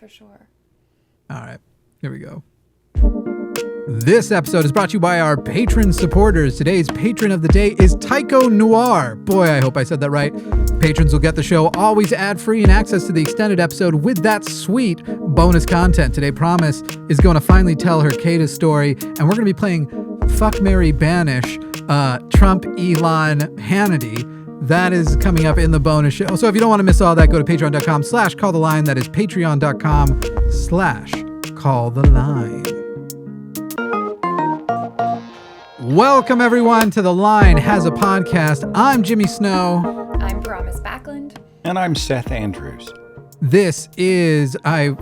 for sure. All right, here we go. This episode is brought to you by our patron supporters. Today's patron of the day is Tycho Noir. Boy, I hope I said that right. Patrons will get the show always ad-free and access to the extended episode with that sweet bonus content. Today, Promise is going to finally tell her Kata's story, and we're going to be playing Fuck, Marry, Banish, Trump, Elon, Hannity. That is coming up in the bonus show. So if you don't want to miss all that, go to patreon.com/calltheline. That is patreon.com/calltheline. Welcome, everyone, to The Line Has a Podcast. I'm Jimmy Snow. I'm Promise Backlund. And I'm Seth Andrews. This is, I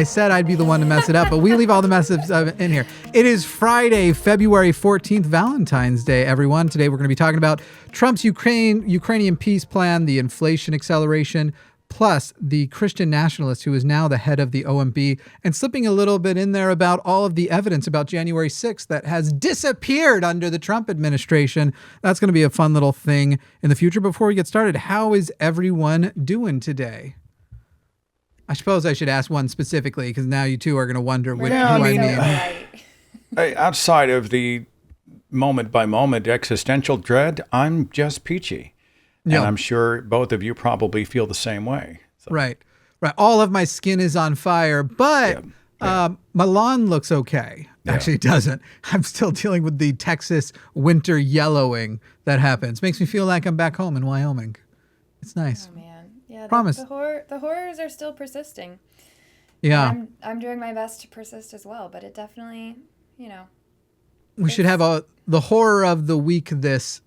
said I'd be the one to mess it up, but we leave all the messes in here. It is Friday, February 14th, Valentine's Day, everyone. Today we're going to be talking about Trump's Ukrainian peace plan, the inflation acceleration, plus the Christian nationalist who is now the head of the OMB, and slipping a little bit in there about all of the evidence about January 6th that has disappeared under the Trump administration. That's going to be a fun little thing in the future. Before we get started, how is everyone doing today? I suppose I should ask one specifically because now you two are going to wonder which Yeah, who I mean, I mean. Outside of the moment-by-moment existential dread, I'm just peachy. Yeah. And I'm sure both of you probably feel the same way. So. Right. All of my skin is on fire, but my lawn looks okay. Yeah. Actually, it doesn't. I'm still dealing with the Texas winter yellowing that happens. Makes me feel like I'm back home in Wyoming. It's nice. Oh man, yeah. Promise. The horrors are still persisting. Yeah. I'm doing my best to persist as well, but it definitely, We should have the horror of the week this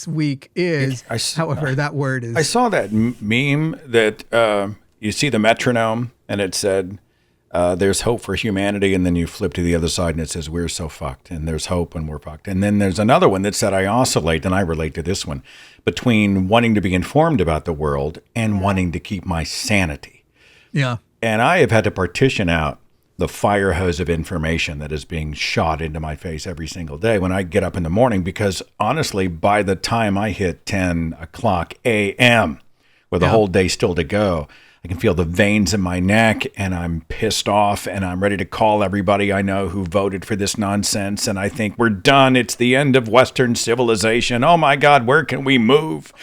week is, however, that word is. I saw that meme that you see the metronome and it said, there's hope for humanity. And then you flip to the other side and it says, we're so fucked. And there's hope and we're fucked. And then there's another one that said, I oscillate, and I relate to this one, between wanting to be informed about the world and wanting to keep my sanity. Yeah. And I have had to partition out the fire hose of information that is being shot into my face every single day when I get up in the morning, because honestly, by the time I hit 10 o'clock a.m. with a whole day still to go, I can feel the veins in my neck and I'm pissed off and I'm ready to call everybody I know who voted for this nonsense. And I think we're done. It's the end of Western civilization. Oh my God, where can we move?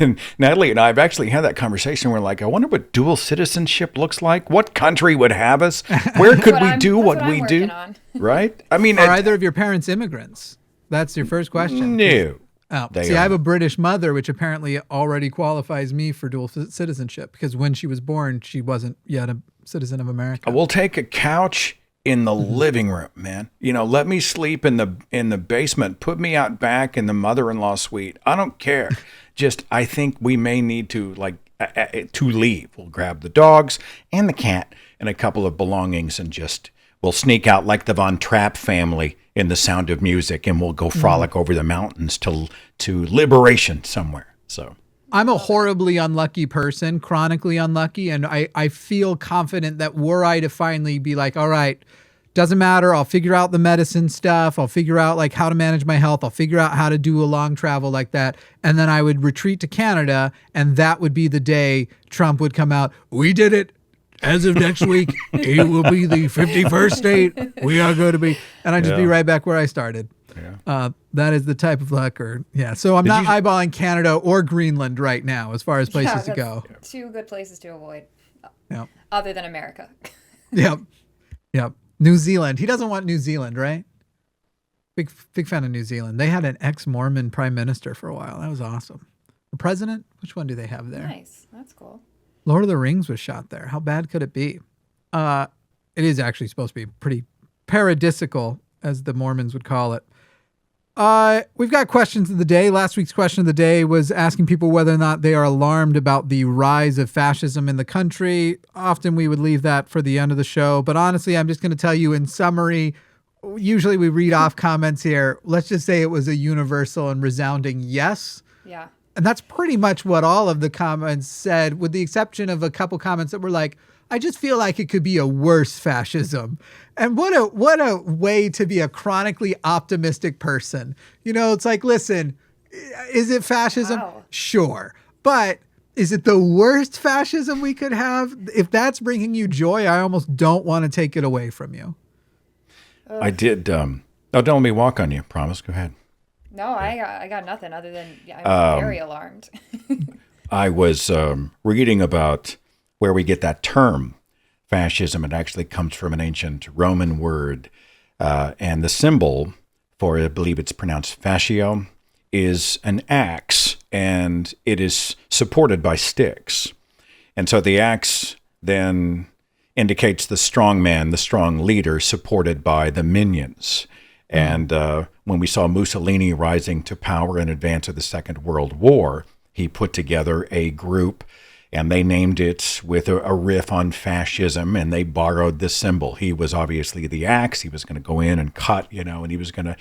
And Natalie and I have actually had that conversation. We're like, I wonder what dual citizenship looks like. What country would have us? Where could we do what we do? Right? I mean, are either of your parents immigrants? That's your first question. No. Oh, see, I have a British mother, which apparently already qualifies me for dual citizenship because when she was born, she wasn't yet a citizen of America. We'll take a couch in the living room, man. Let me sleep in the basement. Put me out back in the mother-in-law suite. I don't care. Just, I think we may need to to leave. We'll grab the dogs and the cat and a couple of belongings and we'll sneak out like the Von Trapp family in The Sound of Music, and we'll go frolic over the mountains to liberation somewhere. So I'm a horribly unlucky person, chronically unlucky, and I feel confident that were I to finally be like, all right, doesn't matter, I'll figure out the medicine stuff, I'll figure out like how to manage my health, I'll figure out how to do a long travel like that, and then I would retreat to Canada, and that would be the day Trump would come out, we did it. As of next week, it will be the 51st state. We are going to be, and I'd just be right back where I started. Yeah. That is the type of luck, So I'm not eyeballing Canada or Greenland right now as far as places to go. Two good places to avoid. Yep. Other than America. Yep. New Zealand. He doesn't want New Zealand, right? Big fan of New Zealand. They had an ex-Mormon prime minister for a while. That was awesome. The president? Which one do they have there? Nice. That's cool. Lord of the Rings was shot there. How bad could it be? It is actually supposed to be pretty paradisical, as the Mormons would call it. We've got questions of the day. Last week's question of the day was asking people whether or not they are alarmed about the rise of fascism in the country. Often we would leave that for the end of the show, but honestly, I'm just going to tell you in summary, usually we read off comments here. Let's just say it was a universal and resounding yes. Yeah. And that's pretty much what all of the comments said, with the exception of a couple comments that were like, I just feel like it could be a worse fascism. And what a way to be a chronically optimistic person. It's like, listen, is it fascism? Wow. Sure. But Is it the worst fascism we could have? If that's bringing you joy, I almost don't want to take it away from you. I did. Don't let me walk on you. Promise. Go ahead. No, I got nothing other than I'm very alarmed. I was reading about where we get that term, fascism. It actually comes from an ancient Roman word. And the symbol for it, I believe it's pronounced fascio, is an axe, and it is supported by sticks. And so the axe then indicates the strong man, the strong leader, supported by the minions. And when we saw Mussolini rising to power in advance of the Second World War, he put together a group, and they named it with a riff on fascism, and they borrowed this symbol. He was obviously the axe. He was going to go in and cut, and he was going to,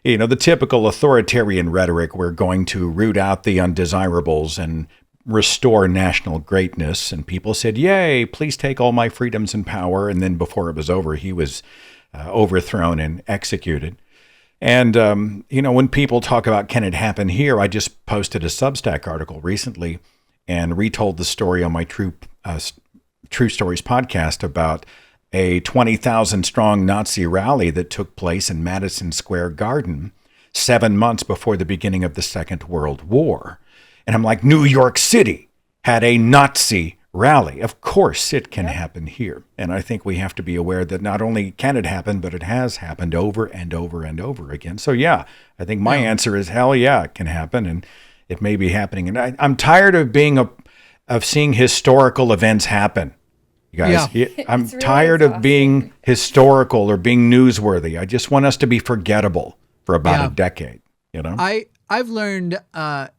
the typical authoritarian rhetoric, we're going to root out the undesirables and restore national greatness. And people said, yay, please take all my freedoms and power. And then before it was over, he was overthrown and executed. And, when people talk about, can it happen here? I just posted a Substack article recently and retold the story on my True Stories podcast about a 20,000 strong Nazi rally that took place in Madison Square Garden 7 months before the beginning of the Second World War. And I'm like, New York City had a Nazi rally. Of course it can happen here. And I think we have to be aware that not only can it happen, but it has happened over and over and over again. So yeah, I think my answer is hell yeah, it can happen. And it may be happening. And I'm tired of seeing historical events happen. You guys, I'm really tired of being historical or being newsworthy. I just want us to be forgettable for about a decade, I've learned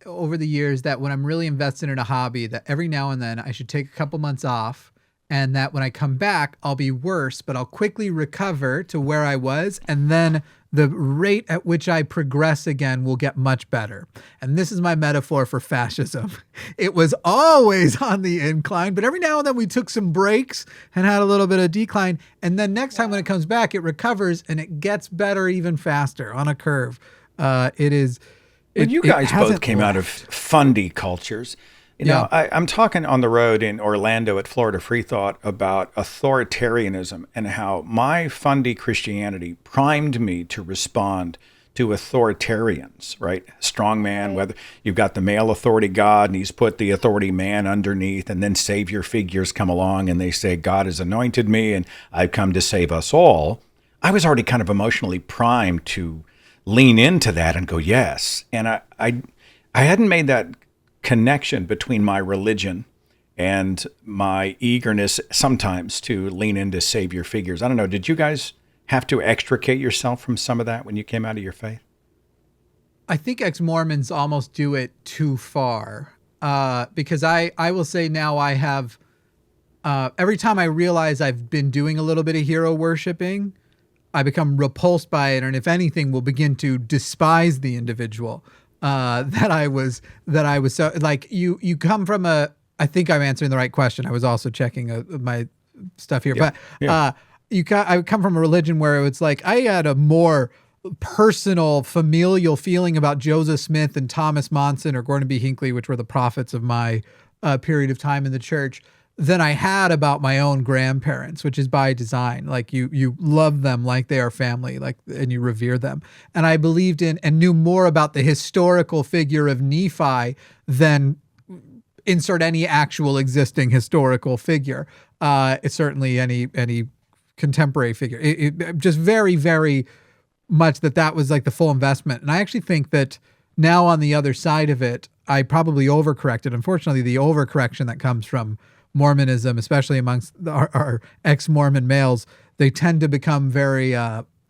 over the years that when I'm really invested in a hobby, that every now and then I should take a couple months off, and that when I come back, I'll be worse, but I'll quickly recover to where I was. And then the rate at which I progress again will get much better. And this is my metaphor for fascism. It was always on the incline, but every now and then we took some breaks and had a little bit of decline. And then next time when it comes back, it recovers and it gets better even faster on a curve. You guys both came out of fundy cultures. I'm talking on the road in Orlando at Florida Free Thought about authoritarianism and how my fundy Christianity primed me to respond to authoritarians, right? Strong man, whether you've got the male authority God and he's put the authority man underneath, and then savior figures come along and they say, God has anointed me and I've come to save us all. I was already kind of emotionally primed to lean into that and go, yes. And I hadn't made that connection between my religion and my eagerness sometimes to lean into savior figures. I don't know. Did you guys have to extricate yourself from some of that when you came out of your faith? I think ex-Mormons almost do it too far because I will say now I have, every time I realize I've been doing a little bit of hero worshiping, I become repulsed by it, and if anything, will begin to despise the individual that I was so like you come from I think I'm answering the right question. I was also checking my stuff here, I come from a religion where it's like I had a more personal, familial feeling about Joseph Smith and Thomas Monson or Gordon B. Hinckley, which were the prophets of my period of time in the church, than I had about my own grandparents, which is by design. Like you love them like they are family, and you revere them. And I believed in and knew more about the historical figure of Nephi than insert any actual existing historical figure. It's certainly any contemporary figure. It just very, very much that was like the full investment. And I actually think that now on the other side of it, I probably overcorrected. Unfortunately, the overcorrection that comes from Mormonism, especially amongst our ex-Mormon males, they tend to become very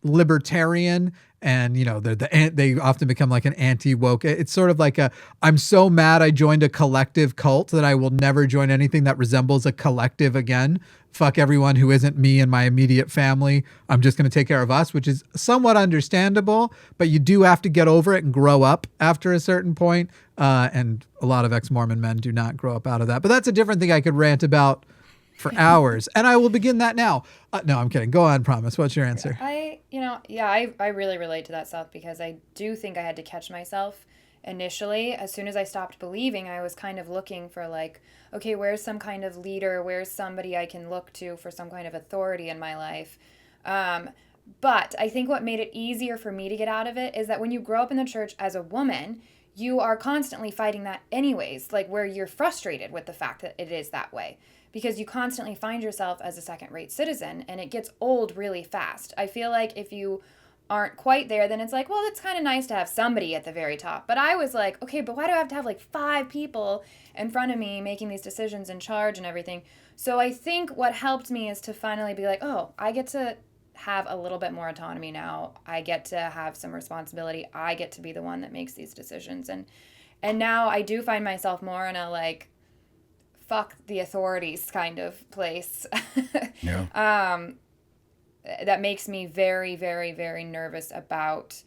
libertarian, and they often become like an anti-woke. It's sort of like I'm so mad I joined a collective cult that I will never join anything that resembles a collective again. Fuck everyone who isn't me and my immediate family. I'm just going to take care of us, which is somewhat understandable, but you do have to get over it and grow up after a certain point. And a lot of ex-Mormon men do not grow up out of that. But that's a different thing I could rant about for hours. And I will begin that now. No, I'm kidding. Go on, Promise. What's your answer? I really relate to that, Seth, because I do think I had to catch myself initially. As soon as I stopped believing, I was kind of looking for like, okay, where's some kind of leader? Where's somebody I can look to for some kind of authority in my life? But I think what made it easier for me to get out of it is that when you grow up in the church as a woman, you are constantly fighting that anyways, like where you're frustrated with the fact that it is that way because you constantly find yourself as a second-rate citizen, and it gets old really fast. I feel like if you aren't quite there, then it's like, well, it's kind of nice to have somebody at the very top. But I was like, okay, but why do I have to have like 5 people in front of me making these decisions in charge and everything? So I think what helped me is to finally be like, oh, I get to have a little bit more autonomy now. I get to have some responsibility. I get to be the one that makes these decisions. And now I do find myself more in a like, fuck the authorities kind of place. Yeah. That makes me very, very, very nervous about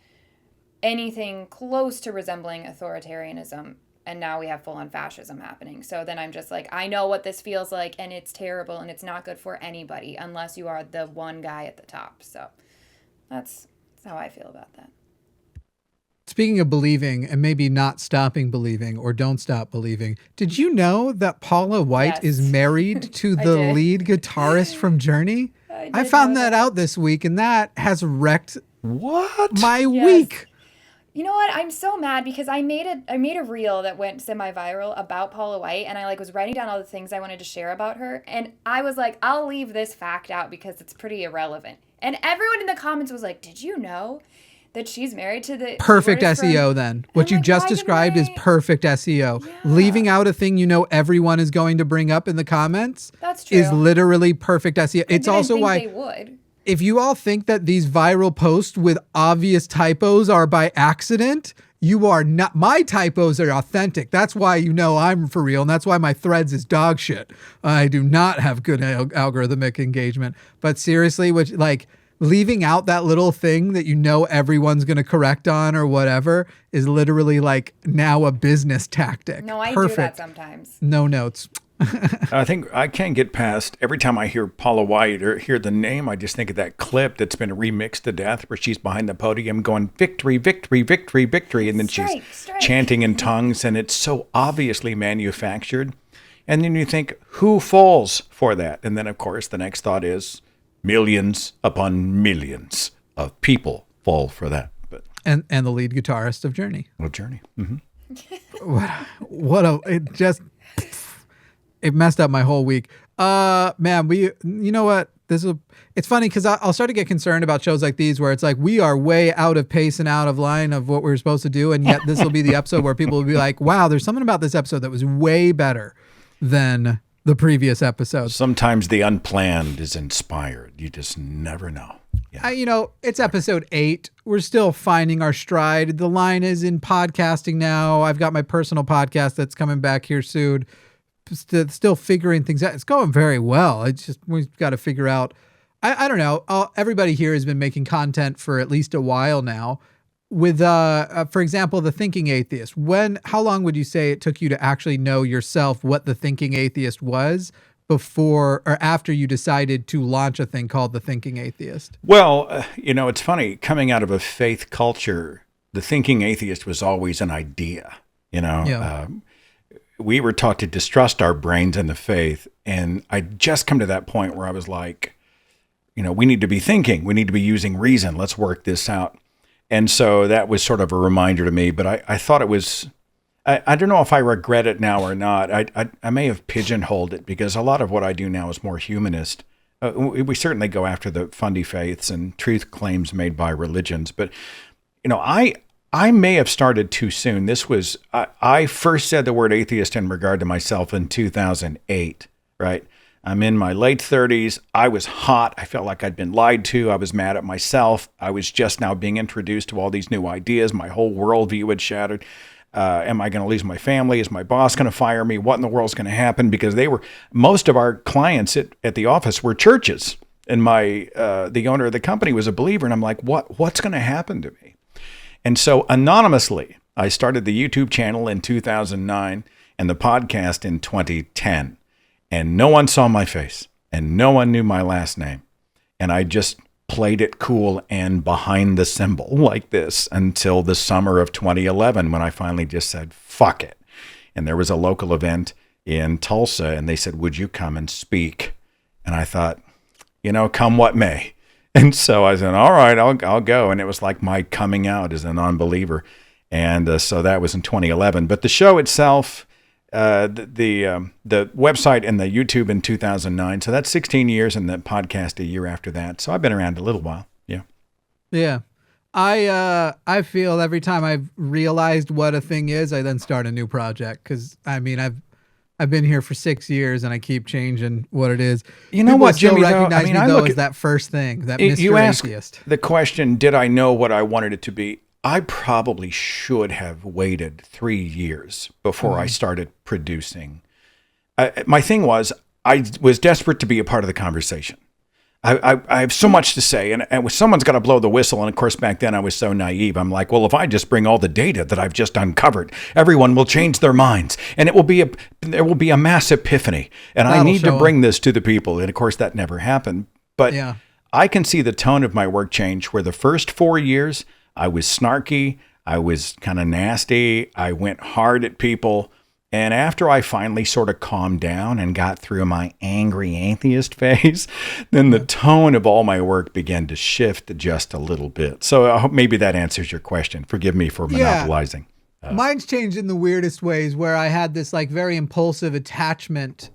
anything close to resembling authoritarianism. And now we have full-on fascism happening. So then I'm just like, I know what this feels like, and it's terrible, and it's not good for anybody unless you are the one guy at the top. So that's how I feel about that. Speaking of believing and maybe not stopping believing or don't stop believing, did you know that Paula White is married to the lead guitarist from Journey? I found that out this week, and that has wrecked my week. You know what? I'm so mad because I made a reel that went semi-viral about Paula White, and I like was writing down all the things I wanted to share about her, and I was like, I'll leave this fact out because it's pretty irrelevant. And everyone in the comments was like, did you know that she's married to the perfect SEO then? What you just described is perfect SEO. Yeah. Leaving out a thing you know everyone is going to bring up in the comments is literally perfect SEO. It's also why they would. If you all think that these viral posts with obvious typos are by accident, you are not. My typos are authentic. That's why you know I'm for real, and that's why my threads is dog shit. I do not have good algorithmic engagement. But seriously, which like leaving out that little thing that you know everyone's going to correct on or whatever is literally like now a business tactic. No, I do that sometimes. No notes. I think I can't get past every time I hear Paula White or hear the name, I just think of that clip that's been remixed to death where she's behind the podium going victory, victory, victory, victory. And then she's chanting in tongues, and it's so obviously manufactured. And then you think, who falls for that? And then, of course, the next thought is millions upon millions of people fall for that. But and the lead guitarist of Journey. Well, Journey. Mm-hmm. It messed up my whole week. Man, you know what? It's funny because I'll start to get concerned about shows like these where it's like we are way out of pace and out of line of what we're supposed to do. And yet this will be the episode where people will be like, wow, there's something about this episode that was way better than the previous episode. Sometimes the unplanned is inspired. You just never know. Yeah. It's episode 8. We're still finding our stride. The line is in podcasting now. I've got my personal podcast that's coming back here soon. Still figuring things out. It's going very well. It's just we've got to figure out. I don't know. Everybody here has been making content for at least a while now. With for example, the Thinking Atheist. How long would you say it took you to actually know yourself what the Thinking Atheist was before or after you decided to launch a thing called the Thinking Atheist? Well, it's funny coming out of a faith culture. The Thinking Atheist was always an idea. Yeah. We were taught to distrust our brains and the faith. And I just come to that point where I was like, we need to be thinking. We need to be using reason. Let's work this out. And so that was sort of a reminder to me. But I thought it was, I don't know if I regret it now or not. I may have pigeonholed it because a lot of what I do now is more humanist. We certainly go after the fundy faiths and truth claims made by religions. But, I may have started too soon. I first said the word atheist in regard to myself in 2008, right? I'm in my late 30s. I was hot. I felt like I'd been lied to. I was mad at myself. I was just now being introduced to all these new ideas. My whole worldview had shattered. Am I going to lose my family? Is my boss going to fire me? What in the world is going to happen? Because most of our clients at the office were churches. And the owner of the company was a believer. And I'm like, what's going to happen to me? And so anonymously, I started the YouTube channel in 2009 and the podcast in 2010. And no one saw my face and no one knew my last name. And I just played it cool and behind the symbol like this until the summer of 2011 when I finally just said, fuck it. And there was a local event in Tulsa and they said, would you come and speak? And I thought, come what may. And so I said, all right, I'll go. And it was like my coming out as a non-believer. And so that was in 2011. But the show itself, the website and the YouTube in 2009. So that's 16 years, and the podcast a year after that. So I've been around a little while. Yeah. Yeah. I feel every time I've realized what a thing is, I then start a new project. Because I've been here for 6 years and I keep changing what it is. You know what, Jimmy? Recognize me as that first thing, that Mr. You asked Atheist. The question, did I know what I wanted it to be? I probably should have waited 3 years before I started producing. My thing was, I was desperate to be a part of the conversation. I have so much to say, and someone's got to blow the whistle. And of course, back then I was so naive. I'm like, well, if I just bring all the data that I've just uncovered, everyone will change their minds, and there will be a mass epiphany. And I need to bring this to the people. And of course, that never happened. But yeah. I can see the tone of my work change. Where the first 4 years, I was snarky, I was kind of nasty, I went hard at people. And after I finally sort of calmed down and got through my angry atheist phase, then the tone of all my work began to shift just a little bit. So I hope maybe that answers your question. Forgive me for monopolizing. Mine's changed in the weirdest ways, where I had this like very compulsive attachment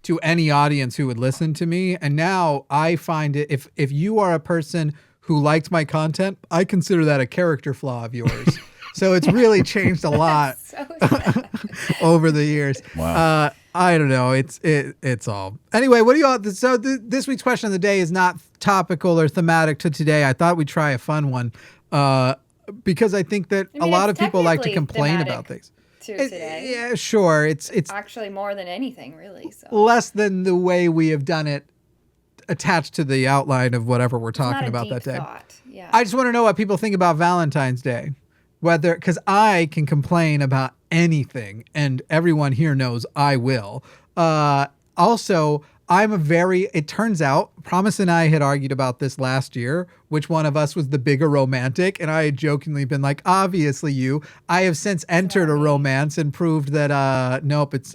to any audience who would listen to me. And now I find it, if you are a person who likes my content, I consider that a character flaw of yours. So it's really changed a lot over the years. Wow. I don't know. It's all. Anyway, what do you all? So this week's question of the day is not topical or thematic to today. I thought we'd try a fun one because I think that a lot of people like to complain about things. Today. Yeah, sure. It's actually more than anything, really. So. Less than the way we have done it, attached to the outline of whatever we're talking about that day. Yeah. I just want to know what people think about Valentine's Day. Because I can complain about anything, and everyone here knows I will. Also, it turns out, Promise and I had argued about this last year, which one of us was the bigger romantic, and I had jokingly been like, obviously you. I have since entered a romance and proved that, nope, it's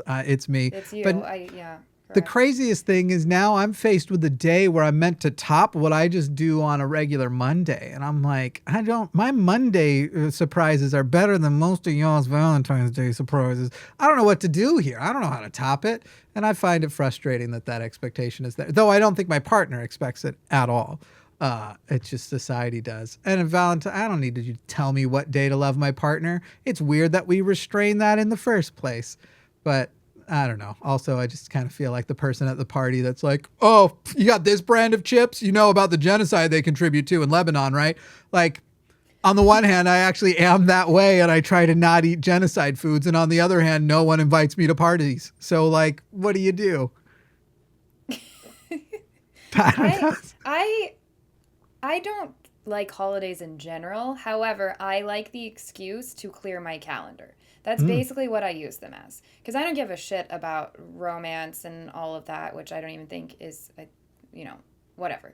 me. It's you. But the craziest thing is now I'm faced with a day where I'm meant to top what I just do on a regular Monday. And I'm like, my Monday surprises are better than most of y'all's Valentine's Day surprises. I don't know what to do here. I don't know how to top it. And I find it frustrating that expectation is there. Though I don't think my partner expects it at all. It's just society does. And in Valentine, I don't need you to tell me what day to love my partner. It's weird that we restrain that in the first place. But I don't know. Also, I just kind of feel like the person at the party that's like, oh, you got this brand of chips? You know about the genocide they contribute to in Lebanon, right? Like, on the one hand, I actually am that way and I try to not eat genocide foods. And on the other hand, no one invites me to parties. So, like, what do you do? I don't like holidays in general. However, I like the excuse to clear my calendar. That's basically what I use them as. Because I don't give a shit about romance and all of that, which I don't even think is, whatever.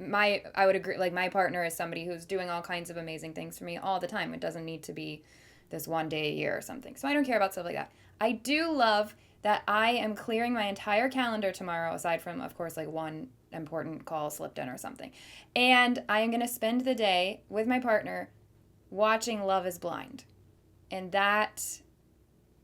I would agree, like, my partner is somebody who's doing all kinds of amazing things for me all the time. It doesn't need to be this one day a year or something. So I don't care about stuff like that. I do love that I am clearing my entire calendar tomorrow, aside from, of course, like one important call slipped in or something. And I am going to spend the day with my partner watching Love is Blind. And that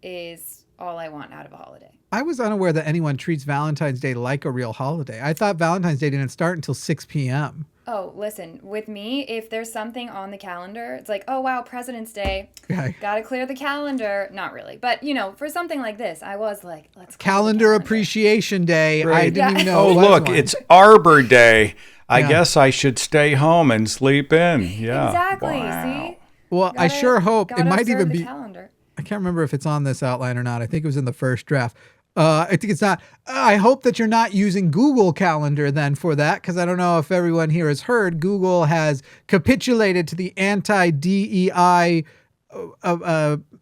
is all I want out of a holiday. I was unaware that anyone treats Valentine's Day like a real holiday. I thought Valentine's Day didn't start until 6 p.m. Oh, listen, with me, if there's something on the calendar, it's like, oh, wow, President's Day. Okay. Got to clear the calendar. Not really. But, for something like this, I was like, let's Calendar Appreciation Day. Right. I didn't even know. Oh, look, it's Arbor Day. I guess I should stay home and sleep in. Yeah. Exactly. Wow. See? Well, I sure hope it might even be. Calendar. I can't remember if it's on this outline or not. I think it was in the first draft. I think it's not. I hope that you're not using Google Calendar then for that, because I don't know if everyone here has heard. Google has capitulated to the anti-DEI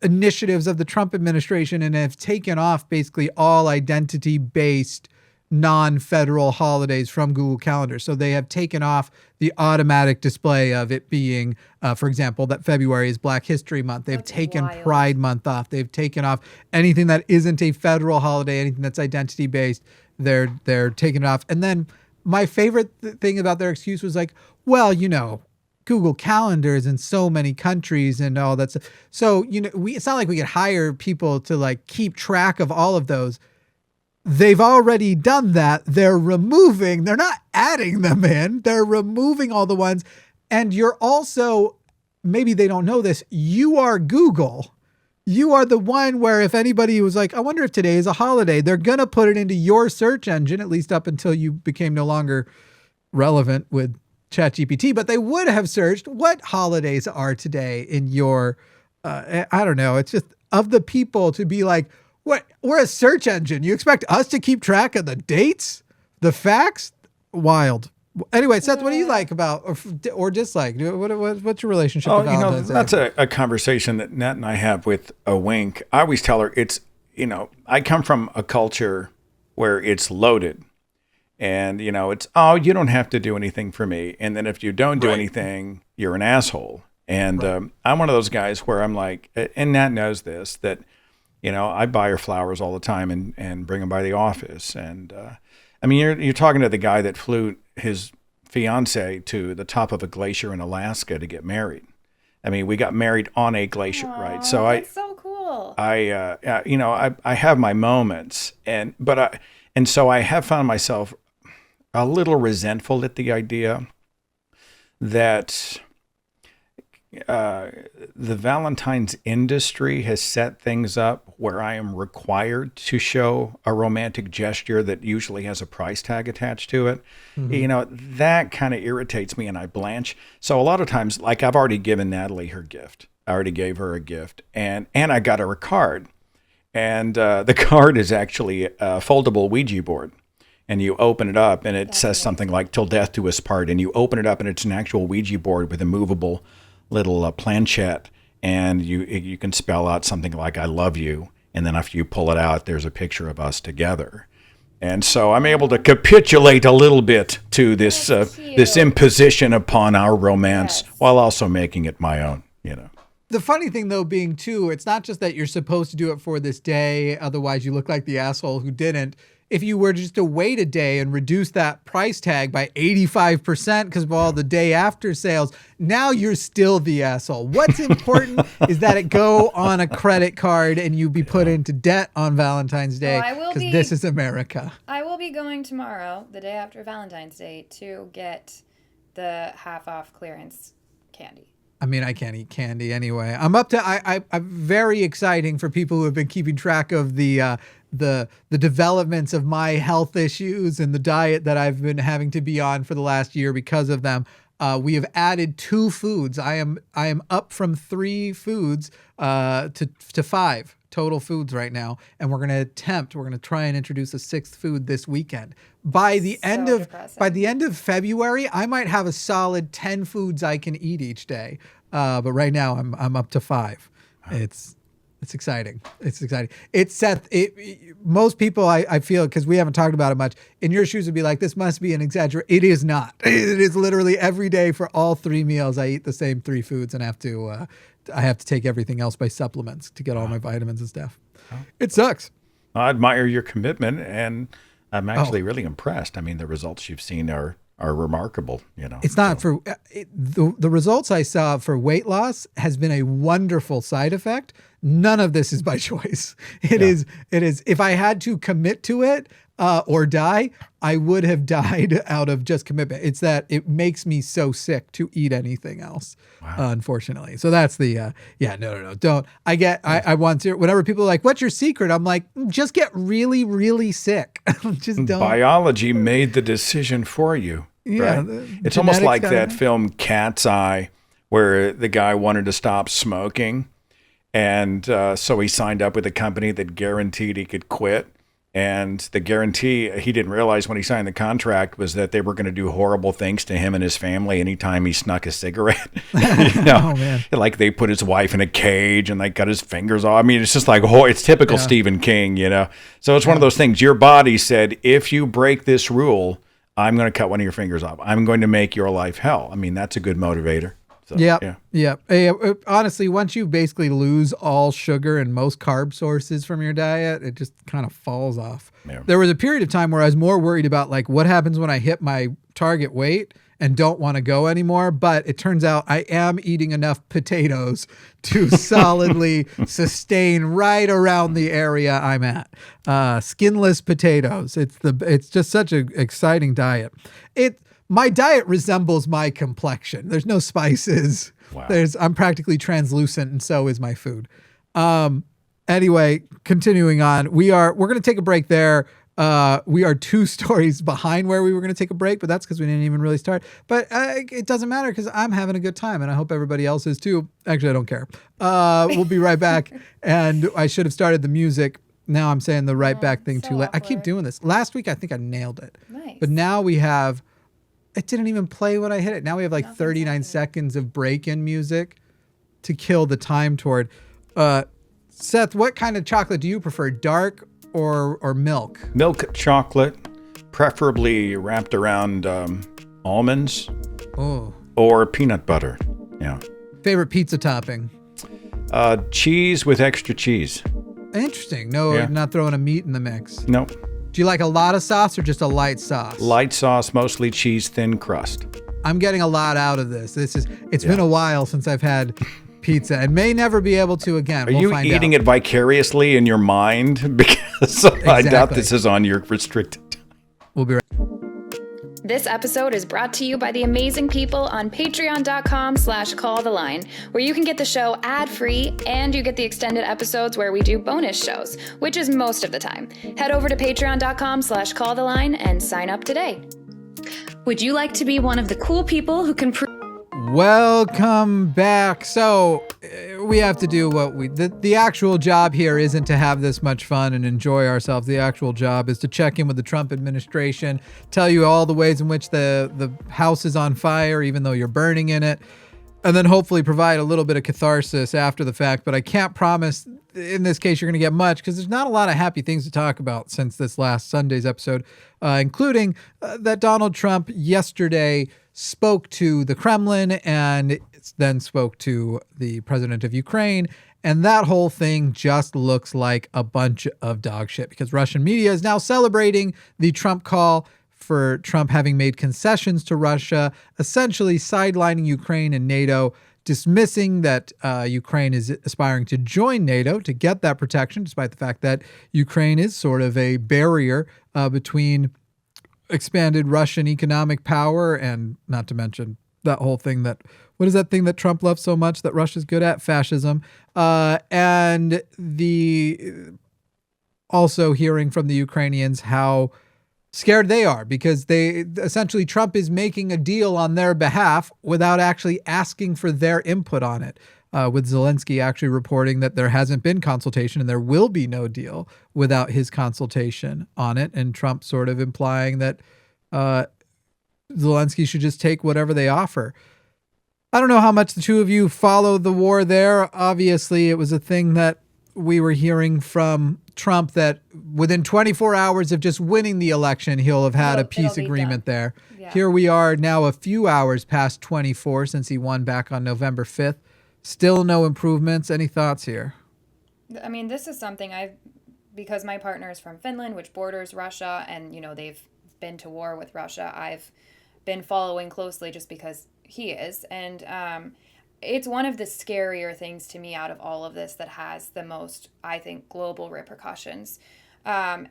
initiatives of the Trump administration and have taken off basically all identity-based non-federal holidays from Google Calendar. So they have taken off the automatic display of it being, for example, that February is Black History Month. They've That's taken wild. Pride Month off. They've taken off anything that isn't a federal holiday, anything that's identity based. They're taking it off. And then my favorite thing about their excuse was like, well, Google Calendar is in so many countries and all that stuff. So, it's not like we could hire people to like keep track of all of those. They've already done that. They're not adding them in. They're removing all the ones. And you're also, maybe they don't know this, you are Google. You are the one where if anybody was like, I wonder if today is a holiday, they're going to put it into your search engine, at least up until you became no longer relevant with ChatGPT. But they would have searched what holidays are today in your, I don't know. It's just of the people to be like, what? We're a search engine. You expect us to keep track of the dates, the facts? Wild. Anyway, Seth, what do you like about or dislike? What's your relationship with Valentine's Day? That's a conversation that Nat and I have with a wink. I always tell her I come from a culture where it's loaded. And, it's, oh, you don't have to do anything for me. And then if you don't do anything, you're an asshole. And I'm one of those guys where I'm like, and Nat knows this, that I buy her flowers all the time and bring them by the office. And you're talking to the guy that flew his fiance to the top of a glacier in Alaska to get married. We got married on a glacier, right? So that's so cool. I have my moments, so I have found myself a little resentful at the idea that the Valentine's industry has set things up where I am required to show a romantic gesture that usually has a price tag attached to it. Mm-hmm. That kind of irritates me and I blanch. So a lot of times, like I've already given Natalie her gift. I already gave her a gift and I got her a card. And the card is actually a foldable Ouija board. And you open it up and it says something like "Till death do us part." And you open it up and it's an actual Ouija board with a movable little planchette, and you can spell out something like "I love you," and then after you pull it out, there's a picture of us together. And so I'm able to capitulate a little bit to this this imposition upon our romance, while also making it my own. The funny thing, though, being too, it's not just that you're supposed to do it for this day, otherwise you look like the asshole who didn't. If you were just to wait a day and reduce that price tag by 85% because of all the day after sales, now you're still the asshole. What's important is that it go on a credit card and you be put into debt on Valentine's Day because this is America. I will be going tomorrow, the day after Valentine's Day, to get the half off clearance candy. I can't eat candy anyway. I'm very exciting for people who have been keeping track of the developments of my health issues and the diet that I've been having to be on for the last year because of them. We have added 2 foods. I am up from 3 foods to 5 total foods right now, and we're going to try and introduce a 6th food this weekend. By the end of February, I might have a solid 10 foods I can eat each day. But right now I'm up to 5. It's exciting. It's exciting. It's Seth. Most people, I feel, because we haven't talked about it much, in your shoes would be like, this must be an exaggeration. It is not. It is literally every day for all 3 meals. I eat the same 3 foods and I have to take everything else by supplements to get all my vitamins and stuff. It sucks. I admire your commitment, and I'm actually really impressed. The results you've seen are remarkable. It's not for the results I saw for weight loss has been a wonderful side effect. None of this is by choice. It is. If I had to commit to it or die, I would have died out of just commitment. It's that it makes me so sick to eat anything else, unfortunately. So that's the, no, don't. I want to, whenever people are like, what's your secret? I'm like, just get really, really sick. Just don't. Biology made the decision for you. Yeah. Right? It's almost like that film Cat's Eye, where the guy wanted to stop smoking. And so he signed up with a company that guaranteed he could quit. And the guarantee he didn't realize when he signed the contract was that they were going to do horrible things to him and his family anytime he snuck a cigarette. Oh, man. Like they put his wife in a cage and they cut his fingers off. I mean, it's just like, it's typical Stephen King, So it's one of those things. Your body said, if you break this rule, I'm going to cut one of your fingers off. I'm going to make your life hell. I mean, that's a good motivator. So, yeah. Hey, honestly, once you basically lose all sugar and most carb sources from your diet, it just kind of falls off. Yeah. There was a period of time where I was more worried about like what happens when I hit my target weight and don't want to go anymore. But it turns out I am eating enough potatoes to solidly sustain right around the area I'm at. Skinless potatoes. It's just such an exciting diet. My diet resembles my complexion. There's no spices. Wow. I'm practically translucent, and so is my food. Anyway, continuing on, we're going to take a break there. We are 2 stories behind where we were going to take a break, but that's because we didn't even really start. But it doesn't matter because I'm having a good time, and I hope everybody else is too. Actually, I don't care. We'll be right back, and I should have started the music. Now I'm saying the right back thing so too late. I awkward. keep doing this. Last week, I think I nailed it. Nice. But now we have... It didn't even play when I hit it. Now we have like 39 seconds of break-in music to kill the time toward. Seth, what kind of chocolate do you prefer, dark or milk? Milk chocolate, preferably wrapped around almonds or peanut butter. Yeah. Favorite pizza topping? Cheese with extra cheese. Interesting. No, not throwing a meat in the mix. No. Do you like a lot of sauce or just a light sauce? Light sauce, mostly cheese, thin crust. I'm getting a lot out of this. It's been a while since I've had pizza and may never be able to again. Are you eating it vicariously in your mind? Because I doubt this is on your restricted time. We'll be right. This episode is brought to you by the amazing people on patreon.com/calltheline, where you can get the show ad-free and you get the extended episodes where we do bonus shows, which is most of the time. Head over to patreon.com/calltheline and sign up today. Would you like to be one of the cool people who can Welcome back. So we have to do what the actual job here isn't to have this much fun and enjoy ourselves. The actual job is to check in with the Trump administration, tell you all the ways in which the house is on fire, even though you're burning in it, and then hopefully provide a little bit of catharsis after the fact. But I can't promise in this case you're going to get much because there's not a lot of happy things to talk about since this last Sunday's episode, including that Donald Trump yesterday spoke to the Kremlin and then spoke to the president of Ukraine. And that whole thing just looks like a bunch of dog shit because Russian media is now celebrating the Trump call for Trump having made concessions to Russia, essentially sidelining Ukraine and NATO, dismissing that Ukraine is aspiring to join NATO to get that protection, despite the fact that Ukraine is sort of a barrier between expanded Russian economic power and not to mention that whole thing what is that thing that Trump loves so much that Russia's good at? Fascism. And also hearing from the Ukrainians how scared they are because Trump is making a deal on their behalf without actually asking for their input on it. With Zelensky actually reporting that there hasn't been consultation and there will be no deal without his consultation on it. And Trump sort of implying that Zelensky should just take whatever they offer. I don't know how much the two of you follow the war there. Obviously, it was a thing that we were hearing from Trump that within 24 hours of just winning the election, he'll have had a peace agreement there. Yeah. Here we are now a few hours past 24 since he won back on November 5th. Still no improvements. Any thoughts here? I mean, this is something because my partner is from Finland, which borders Russia, and, they've been to war with Russia. I've been following closely just because he is. And it's one of the scarier things to me out of all of this that has the most, I think, global repercussions. But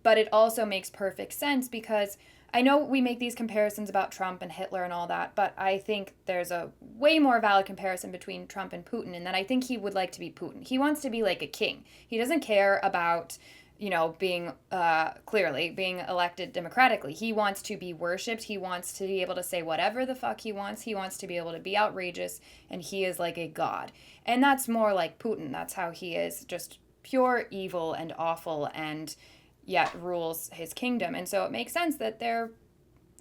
it also makes perfect sense because I know we make these comparisons about Trump and Hitler and all that, but I think there's a way more valid comparison between Trump and Putin in that I think he would like to be Putin. He wants to be like a king. He doesn't care about, being clearly being elected democratically. He wants to be worshipped. He wants to be able to say whatever the fuck he wants. He wants to be able to be outrageous, and he is like a god. And that's more like Putin. That's how he is, just pure evil and awful and yet rules his kingdom. And so it makes sense that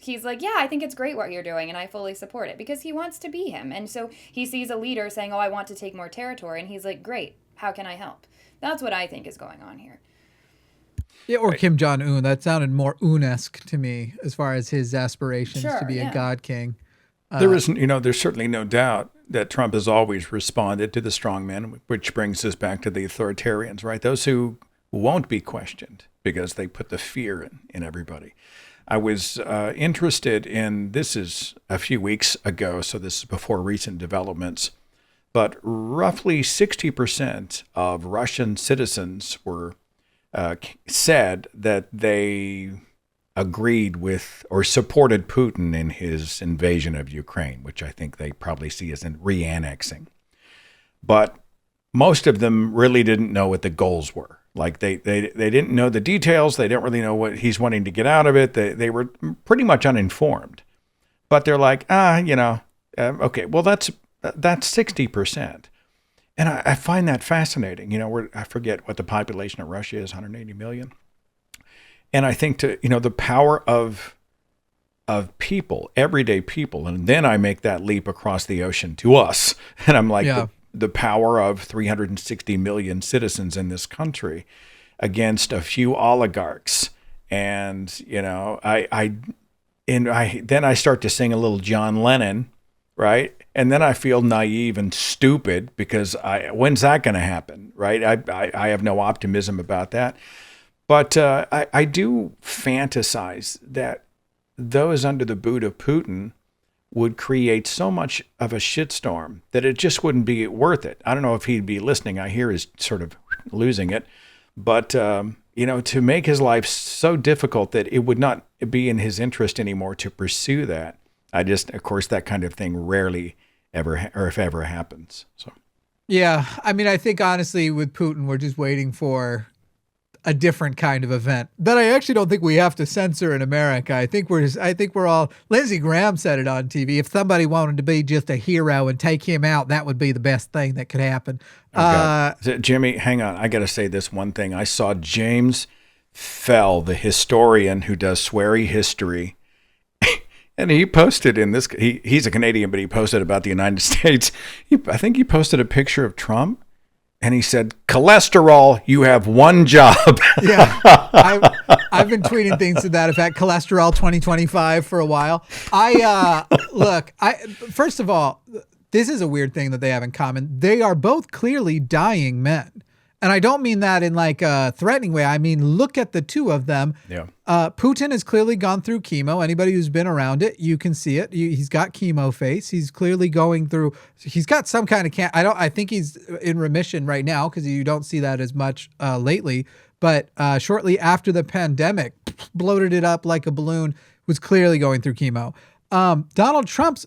he's like, yeah, I think it's great what you're doing, and I fully support it, because he wants to be him. And so he sees a leader saying, oh, I want to take more territory, and he's like, great, how can I help? That's what I think is going on here. Yeah, or Kim Jong-un. That sounded more Un-esque to me as far as his aspirations to be a god king. There's certainly no doubt that Trump has always responded to the strongman, which brings us back to the authoritarians, right? Those who won't be questioned because they put the fear in everybody. I was interested in, this is a few weeks ago, so this is before recent developments, but roughly 60% of Russian citizens were said that they agreed with or supported Putin in his invasion of Ukraine, which I think they probably see as re-annexing. But most of them really didn't know what the goals were. Like they didn't know the details. They didn't really know what he's wanting to get out of it. They were pretty much uninformed. But they're like, okay, well, that's 60%. And I find that fascinating. I forget what the population of Russia is, 180 million. And I think the power of people, everyday people, and then I make that leap across the ocean to us. And I'm like, the power of 360 million citizens in this country against a few oligarchs. And, then I start to sing a little John Lennon, right? And then I feel naive and stupid because when's that going to happen, right? I have no optimism about that. But I do fantasize that those under the boot of Putin would create so much of a shitstorm that it just wouldn't be worth it. I don't know if he'd be listening. I hear he's sort of losing it. But, to make his life so difficult that it would not be in his interest anymore to pursue that. Of course, that kind of thing rarely ever, or if ever, happens. So, yeah, I mean, I think honestly with Putin, we're just waiting for a different kind of event that I actually don't think we have to censor in America. I think we're all, Lindsey Graham said it on TV. If somebody wanted to be just a hero and take him out, that would be the best thing that could happen. Jimmy, hang on. I got to say this one thing. I saw James Fell, the historian who does sweary history, and he posted in this, he's a Canadian, but he posted about the United States. I think he posted a picture of Trump. And he said, cholesterol, you have one job. Yeah, I've been tweeting things to that effect, cholesterol 2025 for a while. First of all, this is a weird thing that they have in common. They are both clearly dying men. And I don't mean that in like a threatening way. I mean, look at the two of them. Yeah. Putin has clearly gone through chemo. Anybody who's been around it, you can see it. He's got chemo face. He's clearly going through. He's got some kind of I think he's in remission right now because you don't see that as much lately. But shortly after the pandemic, bloated it up like a balloon. Was clearly going through chemo. Donald Trump's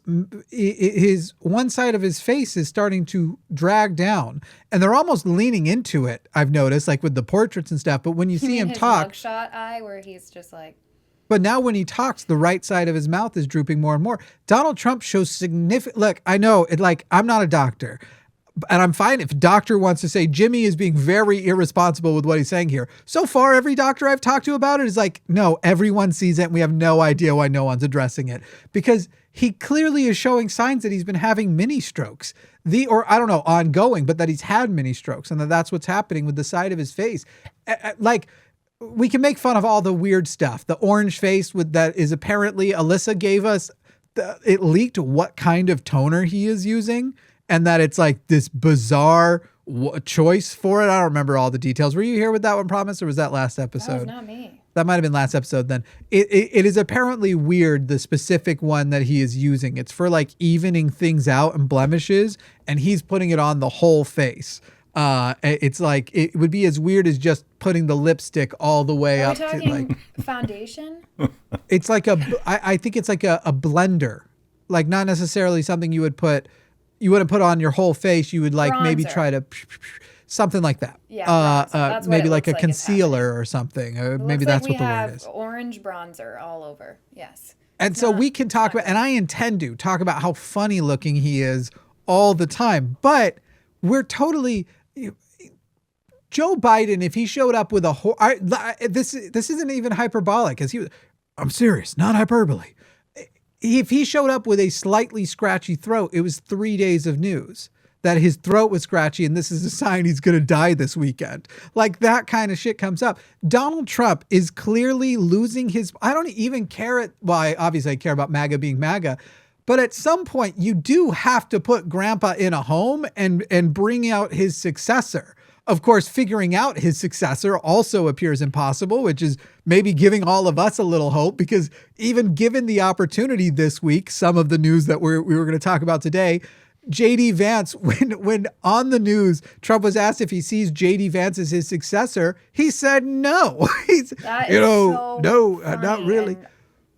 his one side of his face is starting to drag down, and they're almost leaning into it. I've noticed, like with the portraits and stuff. But when you see him talk, mugshot eye where he's just like. But now when he talks, the right side of his mouth is drooping more and more. Donald Trump shows significant. Look, I know it. Like I'm not a doctor. And I'm fine if a doctor wants to say Jimmy is being very irresponsible with what he's saying here. So far, every doctor I've talked to about it is like, no, everyone sees it and we have no idea why no one's addressing it. Because he clearly is showing signs that he's been having mini strokes. Ongoing, but that he's had mini strokes and that's what's happening with the side of his face. Like, we can make fun of all the weird stuff. The orange face that is apparently Alyssa gave us, it leaked what kind of toner he is using. And that it's like this bizarre choice for it. I don't remember all the details. Were you here with that one, Promise, or was that last episode? That was not me. That might have been last episode then. It is apparently weird, the specific one that he is using. It's for like evening things out and blemishes, and he's putting it on the whole face. It's like, it would be as weird as just putting the lipstick all the way up to like foundation. It's like I think it's like a blender, like not necessarily something you wouldn't put on your whole face. You would like bronzer. Maybe try to something like that. Yeah, that's maybe like a concealer or something. Maybe that's what the word is. Orange bronzer all over. Yes. And so we can talk about, and I intend to talk about how funny looking he is all the time, but we're totally, Joe Biden, if he showed up with this isn't even hyperbolic, I'm serious, not hyperbole. If he showed up with a slightly scratchy throat, it was 3 days of news that his throat was scratchy and this is a sign he's going to die this weekend. Like that kind of shit comes up. Donald Trump is clearly losing I don't even care obviously I care about MAGA being MAGA, but at some point you do have to put grandpa in a home and bring out his successor. Of course, figuring out his successor also appears impossible, which is maybe giving all of us a little hope, because even given the opportunity this week, some of the news that we were going to talk about today, JD Vance, when on the news, Trump was asked if he sees JD Vance as his successor, he said no. Not really.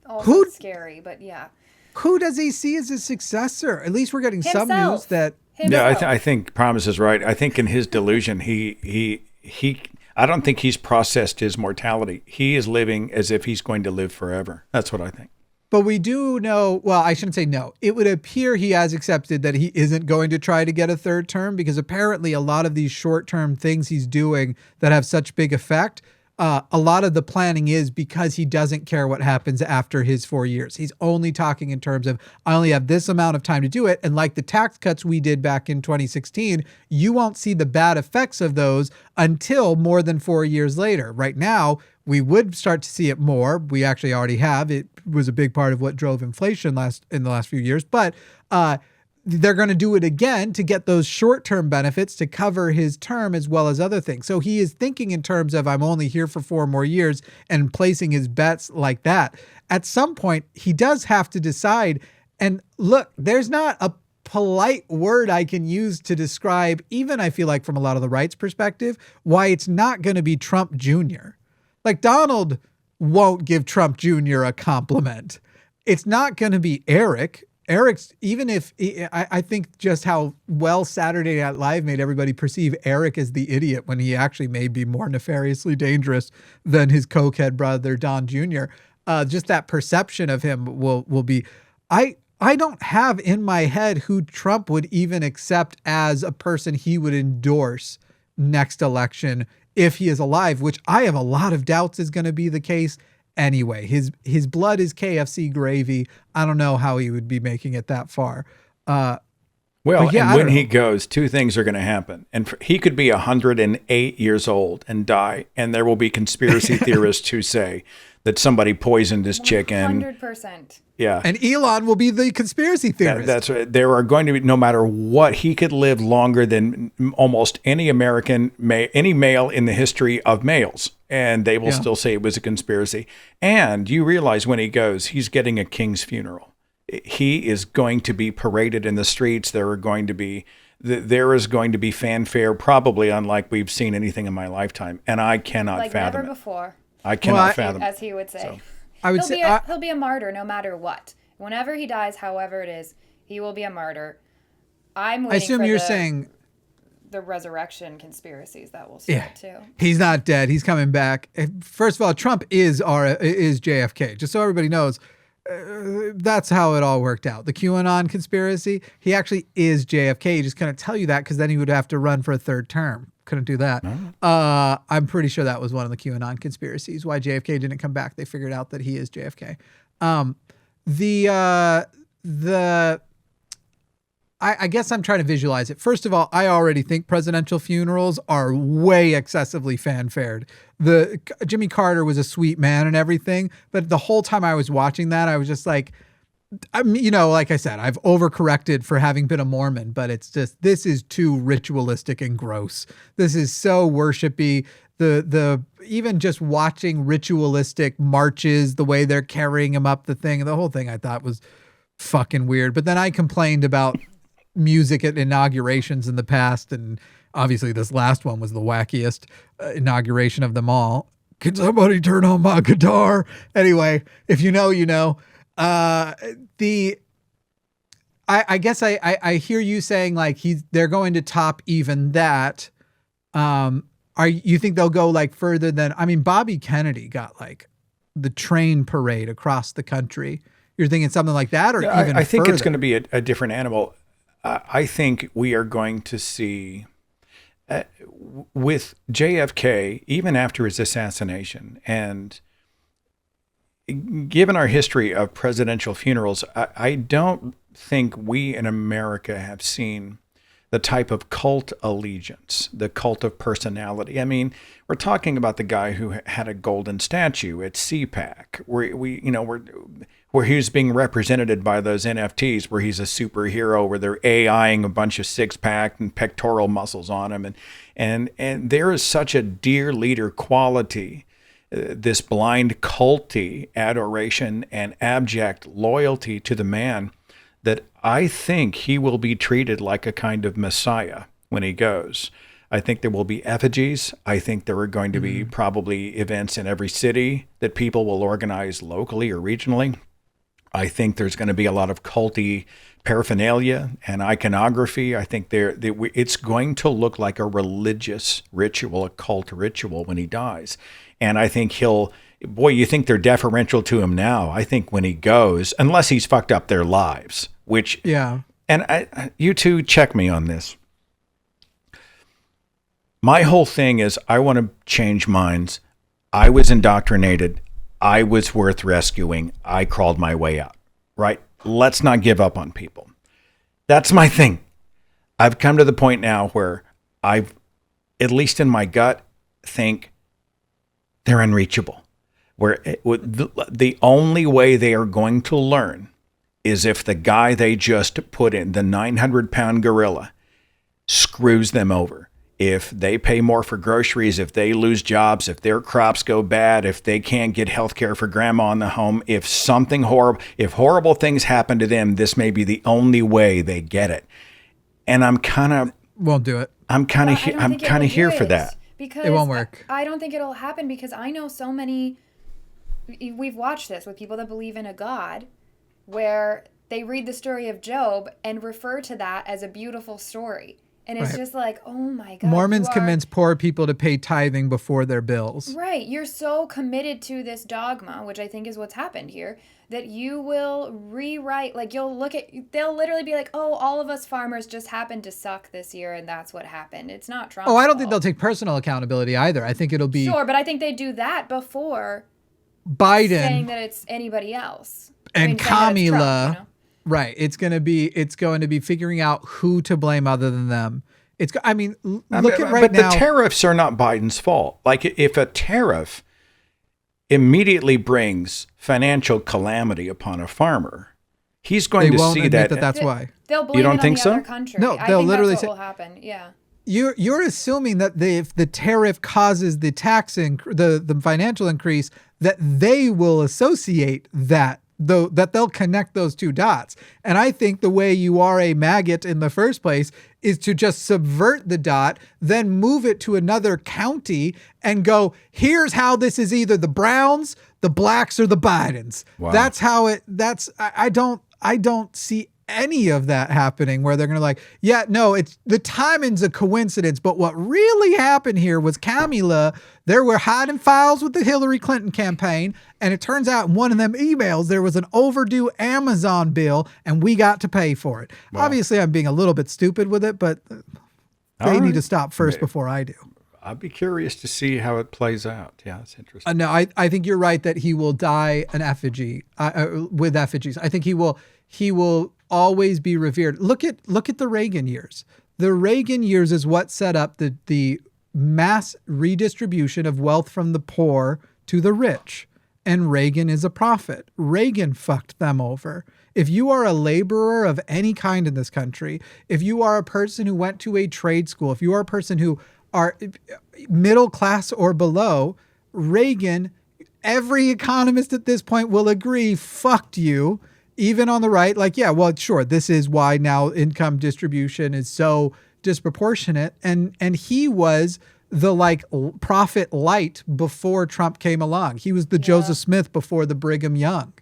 Also scary, but yeah. Who does he see as his successor? At least we're getting some news that. Yeah, I think Promise is right. I think in his delusion, I don't think he's processed his mortality. He is living as if he's going to live forever. That's what I think. But we do know, well, I shouldn't say no. It would appear he has accepted that he isn't going to try to get a third term, because apparently a lot of these short-term things he's doing that have such big effect, a lot of the planning is because he doesn't care what happens after his 4 years. He's only talking in terms of, I only have this amount of time to do it. And like the tax cuts we did back in 2016, you won't see the bad effects of those until more than 4 years later. Right now, we would start to see it more. We actually already have. It was a big part of what drove inflation in the last few years. But they're going to do it again to get those short-term benefits to cover his term as well as other things. So he is thinking in terms of, I'm only here for 4 more years, and placing his bets like that. At some point, he does have to decide. And look, there's not a polite word I can use to describe, even I feel like from a lot of the right's perspective, why it's not going to be Trump Jr. Like Donald won't give Trump Jr. a compliment. It's not going to be Eric. Eric's, even if I think just how well Saturday Night Live made everybody perceive Eric as the idiot when he actually may be more nefariously dangerous than his cokehead brother, Don Jr. Just that perception of him will be, I don't have in my head who Trump would even accept as a person he would endorse next election if he is alive, which I have a lot of doubts is going to be the case. Anyway, his blood is KFC gravy. I don't know how he would be making it that far. When he goes, 2 things are going to happen. And he could be 108 years old and die. And there will be conspiracy theorists who say that somebody poisoned his chicken. 100%. Yeah. And Elon will be the conspiracy theorist. That's right. There are going to be, no matter what, he could live longer than almost any any male in the history of males. And they will still say it was a conspiracy. And you realize when he goes, he's getting a king's funeral. He is going to be paraded in the streets. There is going to be fanfare, probably unlike we've seen anything in my lifetime. And I cannot fathom never before. I cannot fathom as he would say. So, I would he'll be a martyr no matter what. Whenever he dies, however it is, he will be a martyr. I assume you're saying the resurrection conspiracies that will start too. He's not dead. He's coming back. First of all, Trump is JFK. Just so everybody knows, that's how it all worked out. The QAnon conspiracy, he actually is JFK. He just couldn't tell you that because then he would have to run for a 3rd term. Couldn't do that. I'm pretty sure that was one of the QAnon conspiracies. Why JFK didn't come back. They figured out that he is JFK. I guess I'm trying to visualize it. First of all, I already think presidential funerals are way excessively fanfared. Jimmy Carter was a sweet man and everything, but the whole time I was watching that, I was just like, like I said, I've overcorrected for having been a Mormon, but it's just, this is too ritualistic and gross. This is so worshipy. The even just watching ritualistic marches, the way they're carrying him up the thing, the whole thing I thought was fucking weird. But then I complained about music at inaugurations in the past, and obviously this last one was the wackiest inauguration of them all. Can somebody turn on my guitar? Anyway, if you know, you know. I guess I hear you saying like they're going to top even that. You think they'll go like further than, Bobby Kennedy got like the train parade across the country. You're thinking something like that, or even I think further? It's going to be a different animal. I think we are going to see, with JFK, even after his assassination, and given our history of presidential funerals, I don't think we in America have seen the type of cult allegiance, the cult of personality. I mean, we're talking about the guy who had a golden statue at CPAC, where he was being represented by those NFTs, where he's a superhero, where they're AIing a bunch of six-pack and pectoral muscles on him, and there is such a dear leader quality, this blind culty adoration and abject loyalty to the man, that I think he will be treated like a kind of messiah when he goes. I think there will be effigies. I think there are going to be probably events in every city that people will organize locally or regionally. I think there's going to be a lot of culty paraphernalia and iconography. I think it's going to look like a religious ritual, a cult ritual when he dies. And I think you think they're deferential to him now. I think when he goes, unless he's fucked up their lives, which, yeah. And you two check me on this. My whole thing is I want to change minds. I was indoctrinated. I was worth rescuing. I crawled my way out, right? Let's not give up on people. That's my thing. I've come to the point now where I've, at least in my gut, think they're unreachable. Where the only way they are going to learn is if the guy they just put in, the 900-pound gorilla, screws them over. If they pay more for groceries, if they lose jobs, if their crops go bad, if they can't get health care for grandma in the home, if horrible things happen to them, this may be the only way they get it. And I'm kind of won't do it. I'm kind of here for that. Because it won't work. I don't think it'll happen because I know so many. We've watched this with people that believe in a God, where they read the story of Job and refer to that as a beautiful story. And it's just like, oh my God. Mormons convince poor people to pay tithing before their bills. Right. You're so committed to this dogma, which I think is what's happened here, that you will rewrite, like they'll literally be like, oh, all of us farmers just happened to suck this year and that's what happened. It's not Trump's I don't fault. think they'll take personal accountability either. I think it'll be... Sure, but I think they do that before Biden saying that it's anybody else. And Kamala... Trump, Right. It's going to be figuring out who to blame other than them. Look at now. But the tariffs are not Biden's fault. Like if a tariff immediately brings financial calamity upon a farmer, he's going to see that. That's why. They'll blame you don't it think on the so? other country. No, I they'll think literally that's say what will happen. Yeah. You're assuming that if the tariff causes the the financial increase, that they will associate that. Though that they'll connect those two dots. And I think the way you are a maggot in the first place is to just subvert the dot, then move it to another county and go, here's how this is either the Browns, the blacks, or the Bidens. Wow. That's how I don't see any of that happening where they're going to it's the timing's a coincidence, but what really happened here was Kamala, there were hiding files with the Hillary Clinton campaign, and it turns out in one of them emails there was an overdue Amazon bill and we got to pay for it. Wow. Obviously I'm being a little bit stupid with it, but they need to stop first before I do. I'd be curious to see how it plays out. Yeah, it's interesting. No, I think you're right that he will die an effigy with effigies. I think he will always be revered. Look at the Reagan years. The Reagan years is what set up the mass redistribution of wealth from the poor to the rich. And Reagan is a prophet. Reagan fucked them over. If you are a laborer of any kind in this country, if you are a person who went to a trade school, if you are a person who are middle class or below, Reagan, every economist at this point will agree, fucked you. Even on the right, this is why now income distribution is so disproportionate. And he was the prophet light before Trump came along. He was the Joseph Smith before the Brigham Young.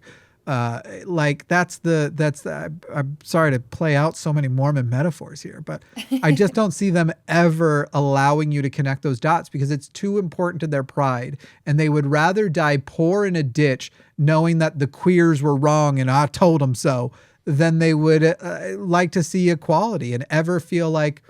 That's I'm sorry to play out so many Mormon metaphors here, but I just don't see them ever allowing you to connect those dots because it's too important to their pride. And they would rather die poor in a ditch knowing that the queers were wrong and I told them so than they would like to see equality and ever feel like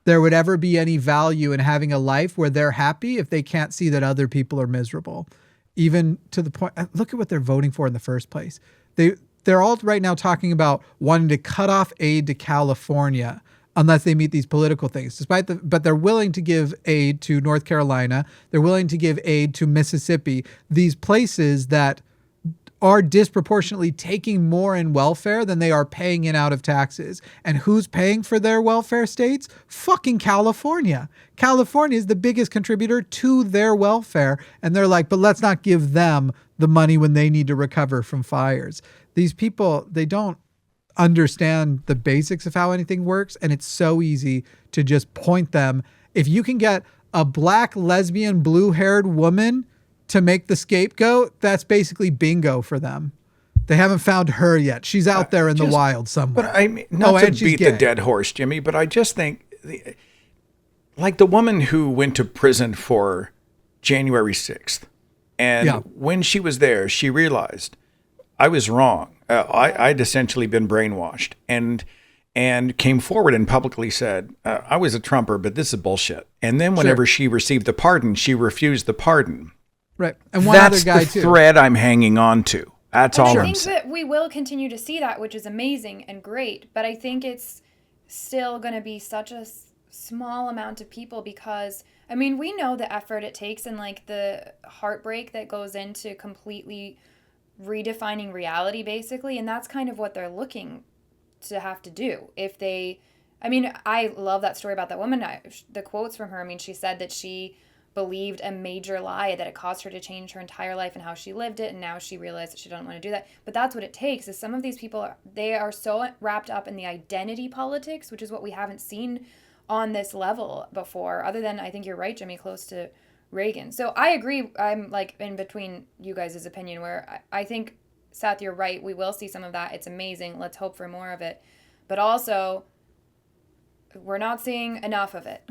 there would ever be any value in having a life where they're happy if they can't see that other people are miserable. Even to the point, look at what they're voting for in the first place. They're all right now talking about wanting to cut off aid to California unless they meet these political things. But they're willing to give aid to North Carolina. They're willing to give aid to Mississippi. These places that are disproportionately taking more in welfare than they are paying in out of taxes. And who's paying for their welfare states? Fucking California. California is the biggest contributor to their welfare. And they're like, but let's not give them the money when they need to recover from fires. These people, they don't understand the basics of how anything works. And it's so easy to just point them. If you can get a black, lesbian, blue-haired woman to make the scapegoat, that's basically bingo for them. They haven't found her yet. She's out there in the wild somewhere. But I mean, not to beat the dead horse, Jimmy, but I just think, like the woman who went to prison for January 6th, and when she was there, she realized I was wrong. I'd essentially been brainwashed, and came forward and publicly said, I was a Trumper, but this is bullshit. And then whenever she received the pardon, she refused the pardon. Right. And one other guy, that's the thread I'm hanging on to. That's all I'm saying. I think that we will continue to see that, which is amazing and great. But I think it's still going to be such a small amount of people because, I mean, we know the effort it takes and like the heartbreak that goes into completely redefining reality, basically. And that's kind of what they're looking to have to do. I love that story about that woman. The quotes from her, I mean, she said that she believed a major lie, that it caused her to change her entire life and how she lived it, and now she realized that she doesn't want to do that. But that's what it takes, is some of these people, they are so wrapped up in the identity politics, which is what we haven't seen on this level before, other than, I think you're right, Jimmy, close to Reagan. So I agree. I'm like in between you guys' opinion, where I think, Seth, you're right. We will see some of that. It's amazing. Let's hope for more of it. But also, we're not seeing enough of it.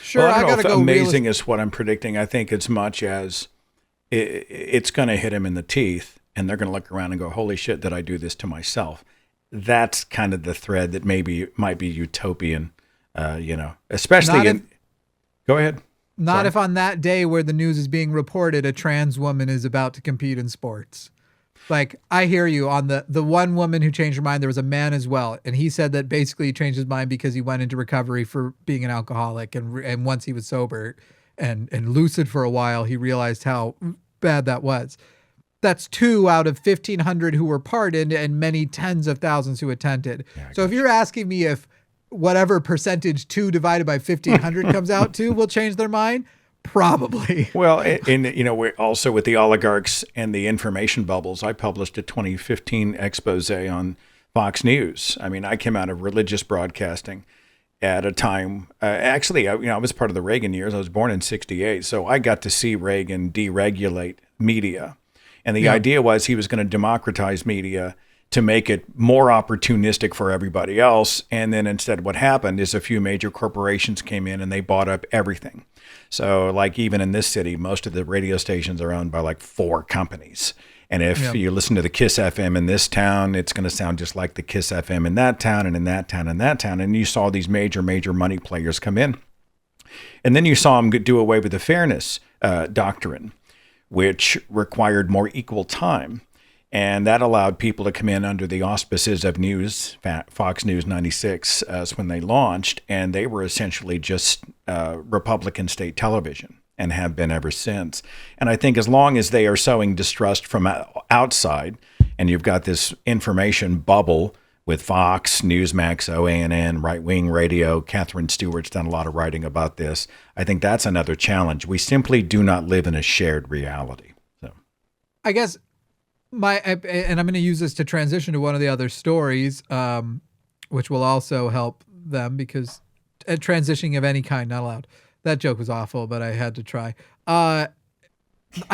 Sure, well, I don't know if amazing is what I'm predicting. I think as much as it's going to hit him in the teeth, and they're going to look around and go, holy shit, did I do this to myself? That's kind of the thread that maybe might be utopian, especially go ahead. Not if on that day where the news is being reported, a trans woman is about to compete in sports. Like, I hear you on the one woman who changed her mind. There was a man as well. And he said that basically he changed his mind because he went into recovery for being an alcoholic. And once he was sober and lucid for a while, he realized how bad that was. That's 2 out of 1,500 who were pardoned and many tens of thousands who attended. Yeah, so if you're asking me if whatever percentage 2 divided by 1,500 comes out to will change their mind, probably. Well, we're also with the oligarchs and the information bubbles. I published a 2015 expose on Fox News. I mean, I came out of religious broadcasting at a time. I was part of the Reagan years. I was born in '68, so I got to see Reagan deregulate media, and the idea was he was going to democratize media to make it more opportunistic for everybody else. And then instead what happened is a few major corporations came in and they bought up everything. So like even in this city, most of the radio stations are owned by like 4 companies. And if you listen to the KISS FM in this town, it's going to sound just like the KISS FM in that town and in that town and that town. And you saw these major money players come in. And then you saw them do away with the fairness doctrine, which required more equal time. And that allowed people to come in under the auspices of news, Fox News 96, when they launched, and they were essentially just Republican state television and have been ever since. And I think as long as they are sowing distrust from outside, and you've got this information bubble with Fox, Newsmax, OANN, right-wing radio, Catherine Stewart's done a lot of writing about this, I think that's another challenge. We simply do not live in a shared reality. So, I guess... and I'm going to use this to transition to one of the other stories, which will also help them because transitioning of any kind, not allowed. That joke was awful, but I had to try. I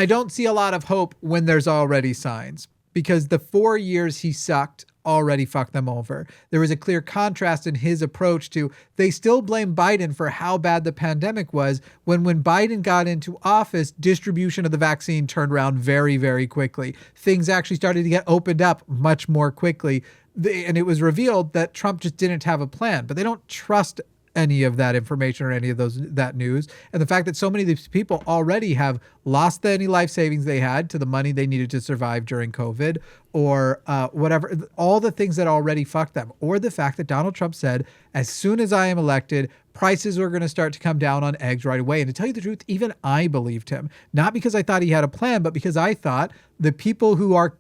don't see a lot of hope when there's already signs because the 4 years he sucked already fucked them over. There was a clear contrast in his approach to, they still blame Biden for how bad the pandemic was when Biden got into office, distribution of the vaccine turned around very, very quickly. Things actually started to get opened up much more quickly. And it was revealed that Trump just didn't have a plan, but they don't trust any of that information or any of that news. And the fact that so many of these people already have lost any life savings they had to the money they needed to survive during COVID, or whatever, all the things that already fucked them, or the fact that Donald Trump said, as soon as I am elected, prices are going to start to come down on eggs right away. And to tell you the truth, even I believed him, not because I thought he had a plan, but because I thought the people who are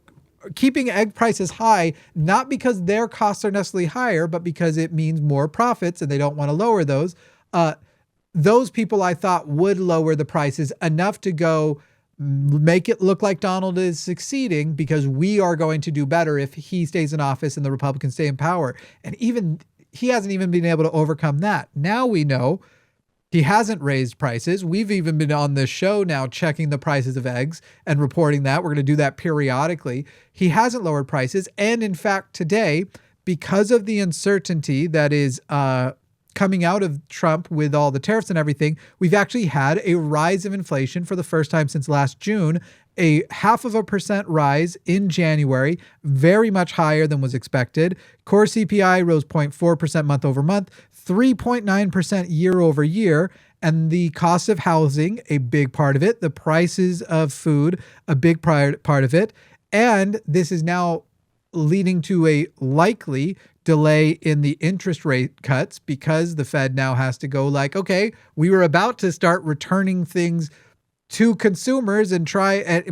keeping egg prices high, not because their costs are necessarily higher, but because it means more profits and they don't want to lower those people I thought would lower the prices enough to go make it look like Donald is succeeding, because we are going to do better if he stays in office and the Republicans stay in power. And even he hasn't even been able to overcome that. Now we know he hasn't raised prices. We've even been on this show now checking the prices of eggs and reporting that. We're going to do that periodically. He hasn't lowered prices. And in fact, today, because of the uncertainty that is coming out of Trump with all the tariffs and everything, we've actually had a rise of inflation for the first time since last June, a 0.5% rise in January, very much higher than was expected. Core CPI rose 0.4% month over month, 3.9% year over year. And the cost of housing, a big part of it, the prices of food, a big part of it. And this is now leading to a likely delay in the interest rate cuts, because the Fed now has to go like, okay, we were about to start returning things to consumers and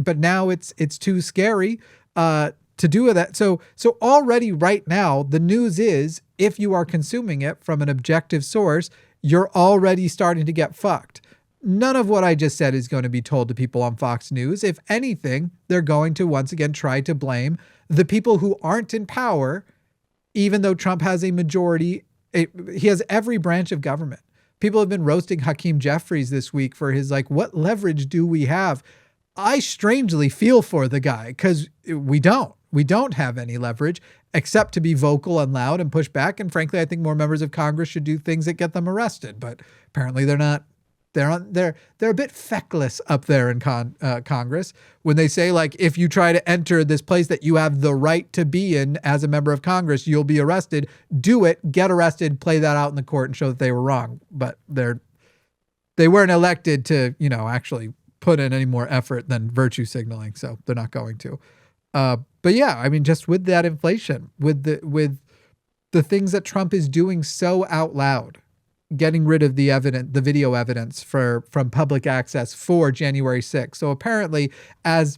but now it's too scary to do that. So already right now, the news is, if you are consuming it from an objective source, you're already starting to get fucked. None of what I just said is going to be told to people on Fox News. If anything, they're going to once again try to blame the people who aren't in power, even though Trump has a majority. He has every branch of government. People have been roasting Hakeem Jeffries this week for his, like, what leverage do we have? I strangely feel for the guy, because we don't have any leverage except to be vocal and loud and push back. And frankly, I think more members of Congress should do things that get them arrested, but apparently they're not. They're a bit feckless up there in Congress when they say, like, if you try to enter this place that you have the right to be in as a member of Congress, you'll be arrested. Do it, get arrested, play that out in the court and show that they were wrong. But they weren't elected to, actually put in any more effort than virtue signaling. So they're not going to. But yeah, I mean, just with that inflation, with the things that Trump is doing so out loud, getting rid of the video evidence from public access for January 6th. So apparently, as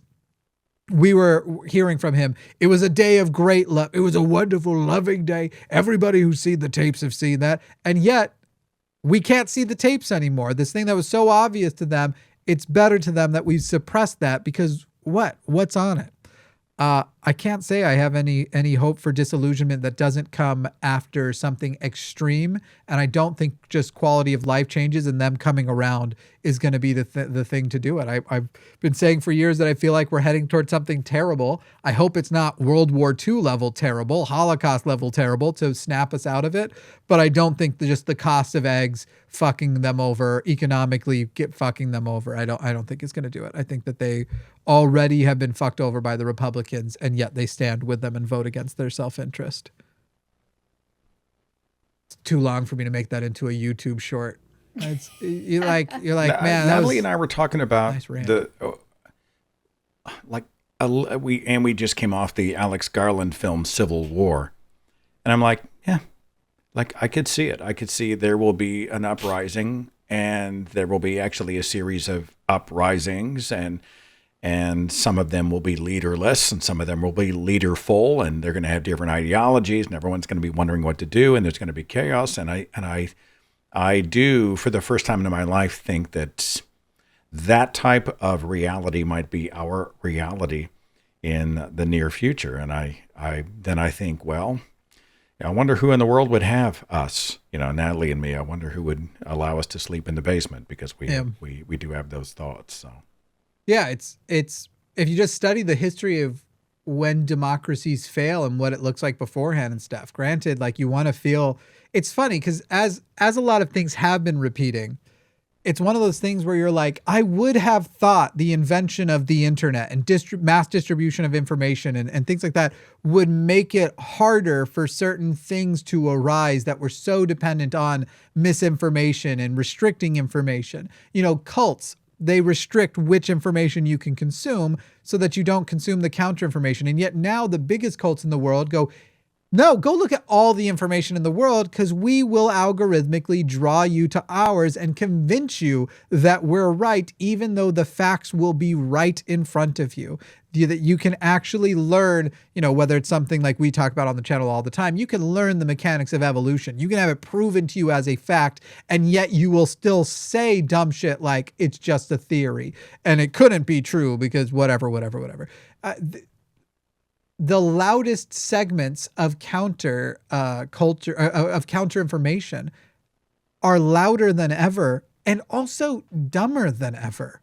we were hearing from him, it was a day of great love. It was a wonderful, loving day. Everybody who's seen the tapes have seen that. And yet we can't see the tapes anymore. This thing that was so obvious to them, it's better to them that we suppressed that, because what's on it? I can't say I have any hope for disillusionment that doesn't come after something extreme. And I don't think just quality of life changes and them coming around is going to be the thing to do it. I've been saying for years that I feel like we're heading towards something terrible. I hope it's not World War II level terrible, Holocaust level terrible to snap us out of it. But I don't think just the cost of eggs fucking them over economically, fucking them over. I don't think it's going to do it. I think that they already have been fucked over by the Republicans, and yet they stand with them and vote against their self-interest. It's too long for me to make that into a YouTube short. You're like, man. Natalie and I were talking about nice we just came off the Alex Garland film Civil War, and I'm like, yeah, like I could see it. I could see there will be an uprising, and there will be actually a series of uprisings, and some of them will be leaderless and some of them will be leaderful, and they're going to have different ideologies, and everyone's going to be wondering what to do, and there's going to be chaos. And I do, for the first time in my life, think that type of reality might be our reality in the near future. And I think, well, I wonder who in the world would have us, Natalie and me. I wonder who would allow us to sleep in the basement, because we do have those thoughts. So. Yeah, it's if you just study the history of when democracies fail and what it looks like beforehand and stuff. Granted, like, you want to feel, it's funny because as a lot of things have been repeating, it's one of those things where you're like, I would have thought the invention of the internet and mass distribution of information and things like that would make it harder for certain things to arise that were so dependent on misinformation and restricting information. Cults, they restrict which information you can consume so that you don't consume the counter information. And yet now the biggest cults in the world go, no, go look at all the information in the world because we will algorithmically draw you to ours and convince you that we're right, even though the facts will be right in front of you. That you can actually learn, whether it's something like we talk about on the channel all the time, you can learn the mechanics of evolution. You can have it proven to you as a fact, and yet you will still say dumb shit like it's just a theory and it couldn't be true because whatever. The loudest segments of counter culture of counter information are louder than ever and also dumber than ever.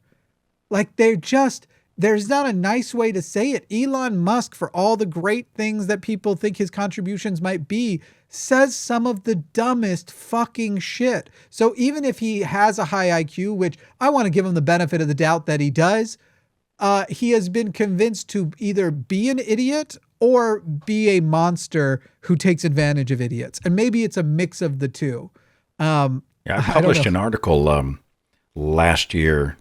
Like there's not a nice way to say it. Elon Musk, for all the great things that people think his contributions might be, says some of the dumbest fucking shit. So even if he has a high IQ, which I want to give him the benefit of the doubt that he does, he has been convinced to either be an idiot or be a monster who takes advantage of idiots. And maybe it's a mix of the two. I published an article last year.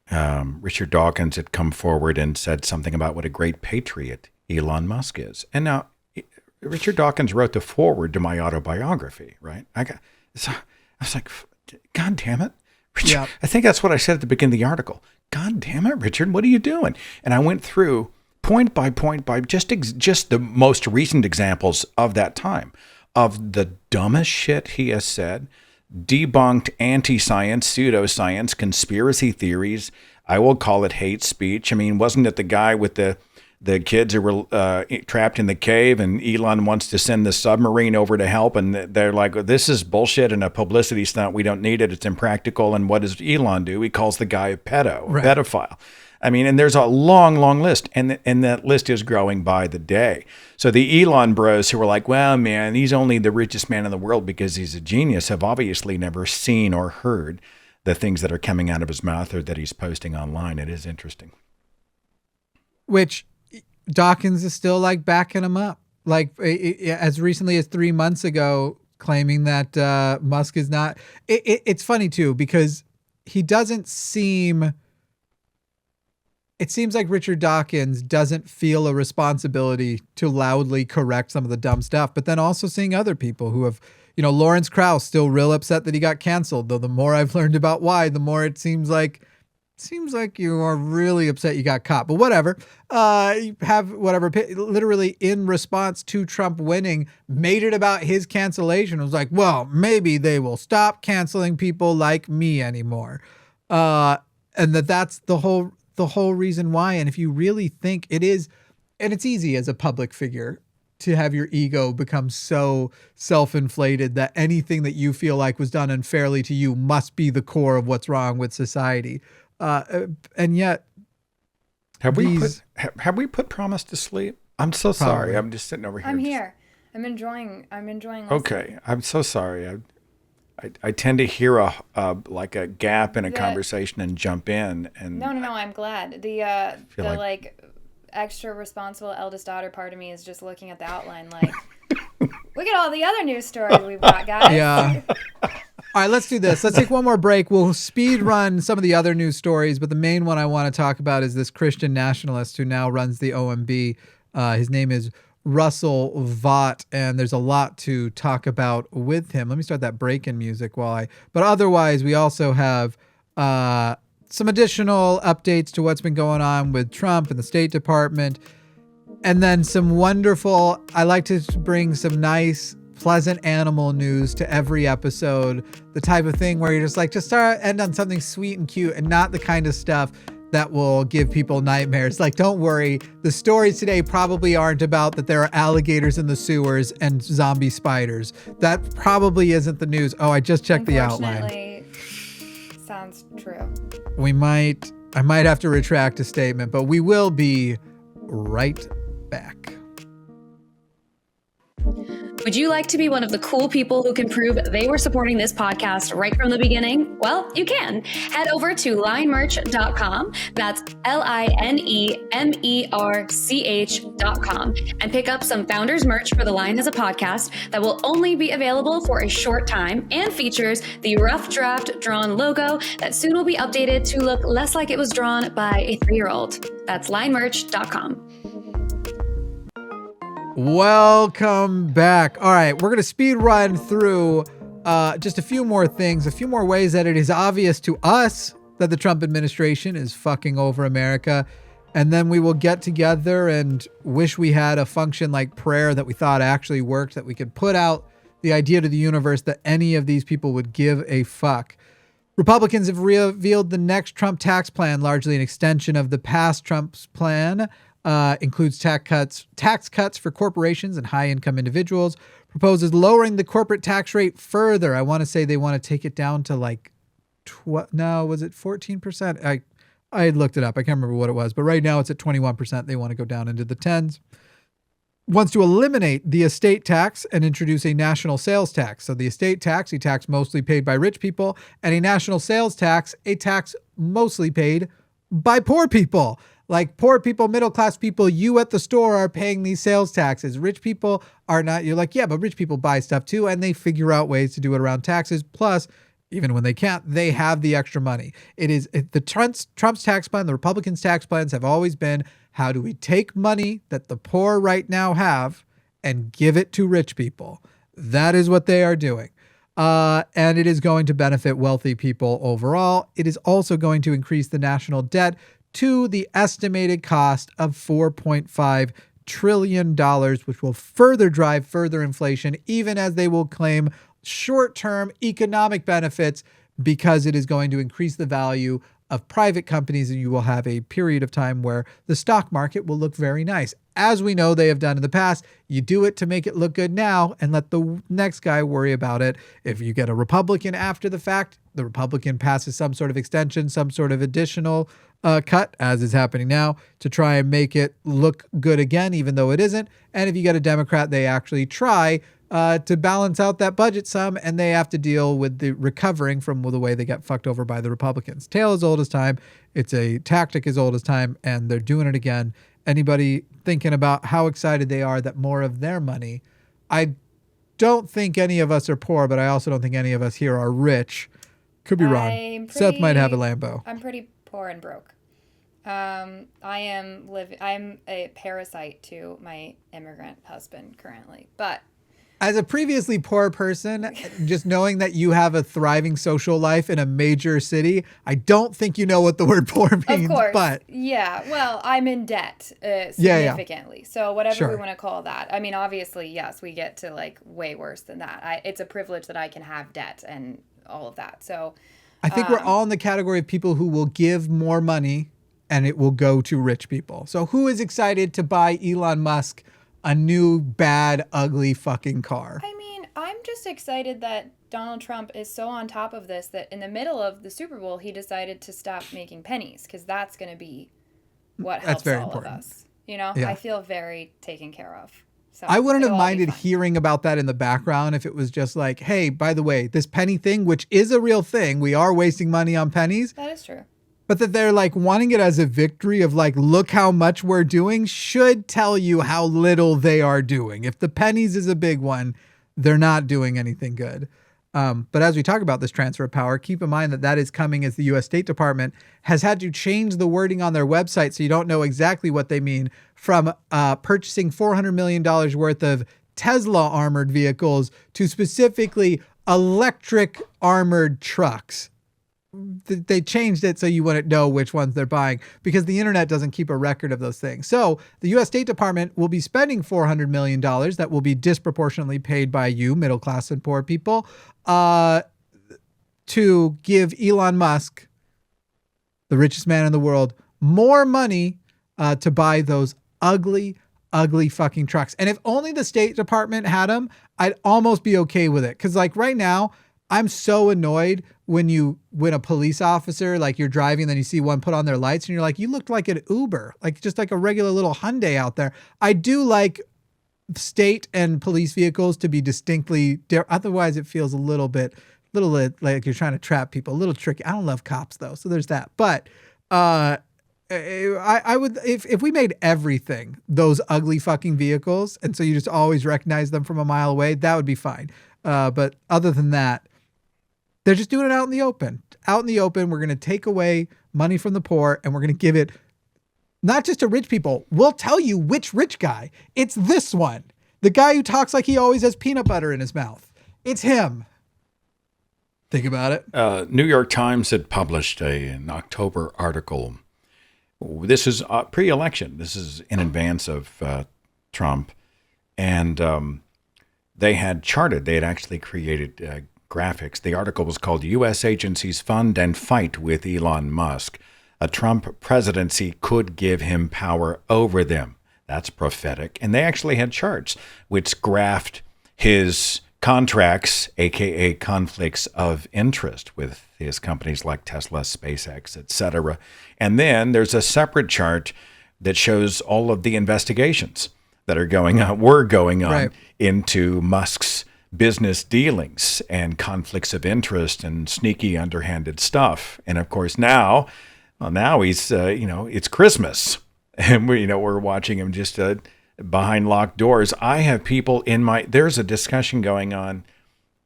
Richard Dawkins had come forward and said something about what a great patriot Elon Musk is. And now Richard Dawkins wrote the foreword to my autobiography, right? I was like, God damn it. Richard, yeah. I think that's what I said at the beginning of the article. God damn it, Richard, what are you doing? And I went through point by just the most recent examples of that time of the dumbest shit he has said, debunked anti-science, pseudoscience, conspiracy theories. I will call it hate speech. I mean, wasn't it the guy with the kids who were trapped in the cave and Elon wants to send the submarine over to help and they're like, this is bullshit and a publicity stunt. We don't need it. It's impractical. And what does Elon do? He calls the guy a pedophile. I mean, and there's a long list and that list is growing by the day. So the Elon bros who were like, well, man, he's only the richest man in the world because he's a genius have obviously never seen or heard the things that are coming out of his mouth or that he's posting online. It is interesting. Which Dawkins is still like backing him up. Like as recently as 3 months ago, claiming that Musk is not. It's funny too, because he doesn't seem. It seems like Richard Dawkins doesn't feel a responsibility to loudly correct some of the dumb stuff, but then also seeing other people who have, Lawrence Krauss still real upset that he got canceled. Though the more I've learned about why, the more it seems like you are really upset you got caught, but whatever. You have whatever, literally in response to Trump winning, made it about his cancellation. It was like, well, maybe they will stop canceling people like me anymore. And that's the whole reason why. And if you really think it is, and it's easy as a public figure to have your ego become so self-inflated that anything that you feel like was done unfairly to you must be the core of what's wrong with society. And yet, have we put Promise to sleep? I'm so sorry. I'm just sitting over here. I'm here. I'm enjoying. Listening. Okay, I'm so sorry. I tend to hear a gap in a conversation and jump in. And no. I'm glad. The like extra responsible eldest daughter part of me is just looking at the outline like, look at all the other news stories we've got, guys. Yeah. All right, let's do this. Let's take one more break. We'll speed run some of the other news stories, but the main one I want to talk about is this Christian nationalist who now runs the OMB. His name is Russell Vought, and there's a lot to talk about with him. Let me start that break-in music but otherwise we also have some additional updates to what's been going on with Trump and the State Department, and then some wonderful, I like to bring some nice, pleasant animal news to every episode, the type of thing where you're just start end on something sweet and cute and not the kind of stuff that will give people nightmares. Like, don't worry, the stories today probably aren't about that there are alligators in the sewers and zombie spiders. That probably isn't the news. Oh, I just checked the outline. Sounds true. I might have to retract a statement, but we will be right back. Would you like to be one of the cool people who can prove they were supporting this podcast right from the beginning? Well, you can. Head over to linemerch.com. That's linemerch.com and pick up some founders merch for The Line as a podcast that will only be available for a short time and features the rough draft drawn logo that soon will be updated to look less like it was drawn by a 3-year-old. That's linemerch.com. Welcome back. All right, we're going to speed run through just a few more things, a few more ways that it is obvious to us that the Trump administration is fucking over America. And then we will get together and wish we had a function like prayer that we thought actually worked, that we could put out the idea to the universe that any of these people would give a fuck. Republicans have revealed the next Trump tax plan, largely an extension of the past Trump's plan. Includes tax cuts for corporations and high-income individuals, proposes lowering the corporate tax rate further. I want to say they want to take it down to like, was it 14%? I looked it up. I can't remember what it was, but right now it's at 21%. They want to go down into the 10s. Wants to eliminate the estate tax and introduce a national sales tax. So the estate tax, a tax mostly paid by rich people, and a national sales tax, a tax mostly paid by poor people. Like poor people, middle-class people, you at the store are paying these sales taxes. Rich people are not. You're like, yeah, but rich people buy stuff too, and they figure out ways to do it around taxes. Plus, even when they can't, they have the extra money. Trump's tax plan, the Republicans' tax plans have always been, how do we take money that the poor right now have and give it to rich people? That is what they are doing. And it is going to benefit wealthy people overall. It is also going to increase the national debt to the estimated cost of $4.5 trillion, which will further drive further inflation, even as they will claim short-term economic benefits, because it is going to increase the value of private companies, and you will have a period of time where the stock market will look very nice. As we know they have done in the past, you do it to make it look good now and let the next guy worry about it. If you get a Republican after the fact, the Republican passes some sort of extension, some sort of additional cut, as is happening now, to try and make it look good again, even though it isn't. And if you get a Democrat, they actually try to balance out that budget some, and they have to deal with the recovering from the way they got fucked over by the Republicans. Tale as old as time. It's a tactic as old as time, and they're doing it again. Anybody thinking about how excited they are that more of their money, I don't think any of us are poor, but I also don't think any of us here are rich. Could be wrong. Seth might have a Lambo. I'm pretty poor and broke. I'm a parasite to my immigrant husband currently, but as a previously poor person, just knowing that you have a thriving social life in a major city, I don't think you know what the word poor means. Of course. But yeah, well, I'm in debt significantly. Yeah. So whatever we want to call that. I mean, obviously, yes, we get to like way worse than that. It's a privilege that I can have debt and all of that. So I think we're all in the category of people who will give more money and it will go to rich people. So who is excited to buy Elon Musk a new, bad, ugly fucking car? I mean, I'm just excited that Donald Trump is so on top of this that in the middle of the Super Bowl, he decided to stop making pennies, because that's going to be what helps all important. Of us. You know, I feel very taken care of. So I wouldn't have minded hearing about that in the background if it was just like, hey, by the way, this penny thing, which is a real thing, we are wasting money on pennies. That is true. But that they're like wanting it as a victory of like, look how much we're doing, should tell you how little they are doing. If the pennies is a big one, they're not doing anything good. But as we talk about this transfer of power, keep in mind that that is coming as the U.S. State Department has had to change the wording on their website, so you don't know exactly what they mean, from purchasing $400 million worth of Tesla armored vehicles to specifically electric armored trucks. They changed it so you wouldn't know which ones they're buying, because the internet doesn't keep a record of those things. So the U.S. State Department will be spending $400 million that will be disproportionately paid by you, middle class and poor people, to give Elon Musk, the richest man in the world, more money to buy those ugly fucking trucks. And if only the State Department had them, I'd almost be okay with it. Because like right now, I'm so annoyed when a police officer, like you're driving and then you see one put on their lights and you're like, you looked like an Uber, like just like a regular little Hyundai out there. I do like state and police vehicles to be distinctly otherwise it feels a little like you're trying to trap people, a little tricky. I don't love cops though, so there's that. But I would, if we made everything those ugly fucking vehicles, and so you just always recognize them from a mile away, that would be fine. But other than that, they're just doing it out in the open. Out in the open, we're going to take away money from the poor, and we're going to give it not just to rich people. We'll tell you which rich guy. It's this one. The guy who talks like he always has peanut butter in his mouth. It's him. Think about it. New York Times had published an October article. This is pre-election. This is in advance of Trump. And they had actually created graphics. The article was called U.S. Agencies Fund and Fight with Elon Musk. A Trump presidency could give him power over them. That's prophetic. And they actually had charts which graphed his contracts, aka conflicts of interest with his companies like Tesla, SpaceX, etc. And then there's a separate chart that shows all of the investigations that were going on right. into Musk's business dealings and conflicts of interest and sneaky underhanded stuff. And of course now he's it's Christmas and we're watching him just behind locked doors. I have people there's a discussion going on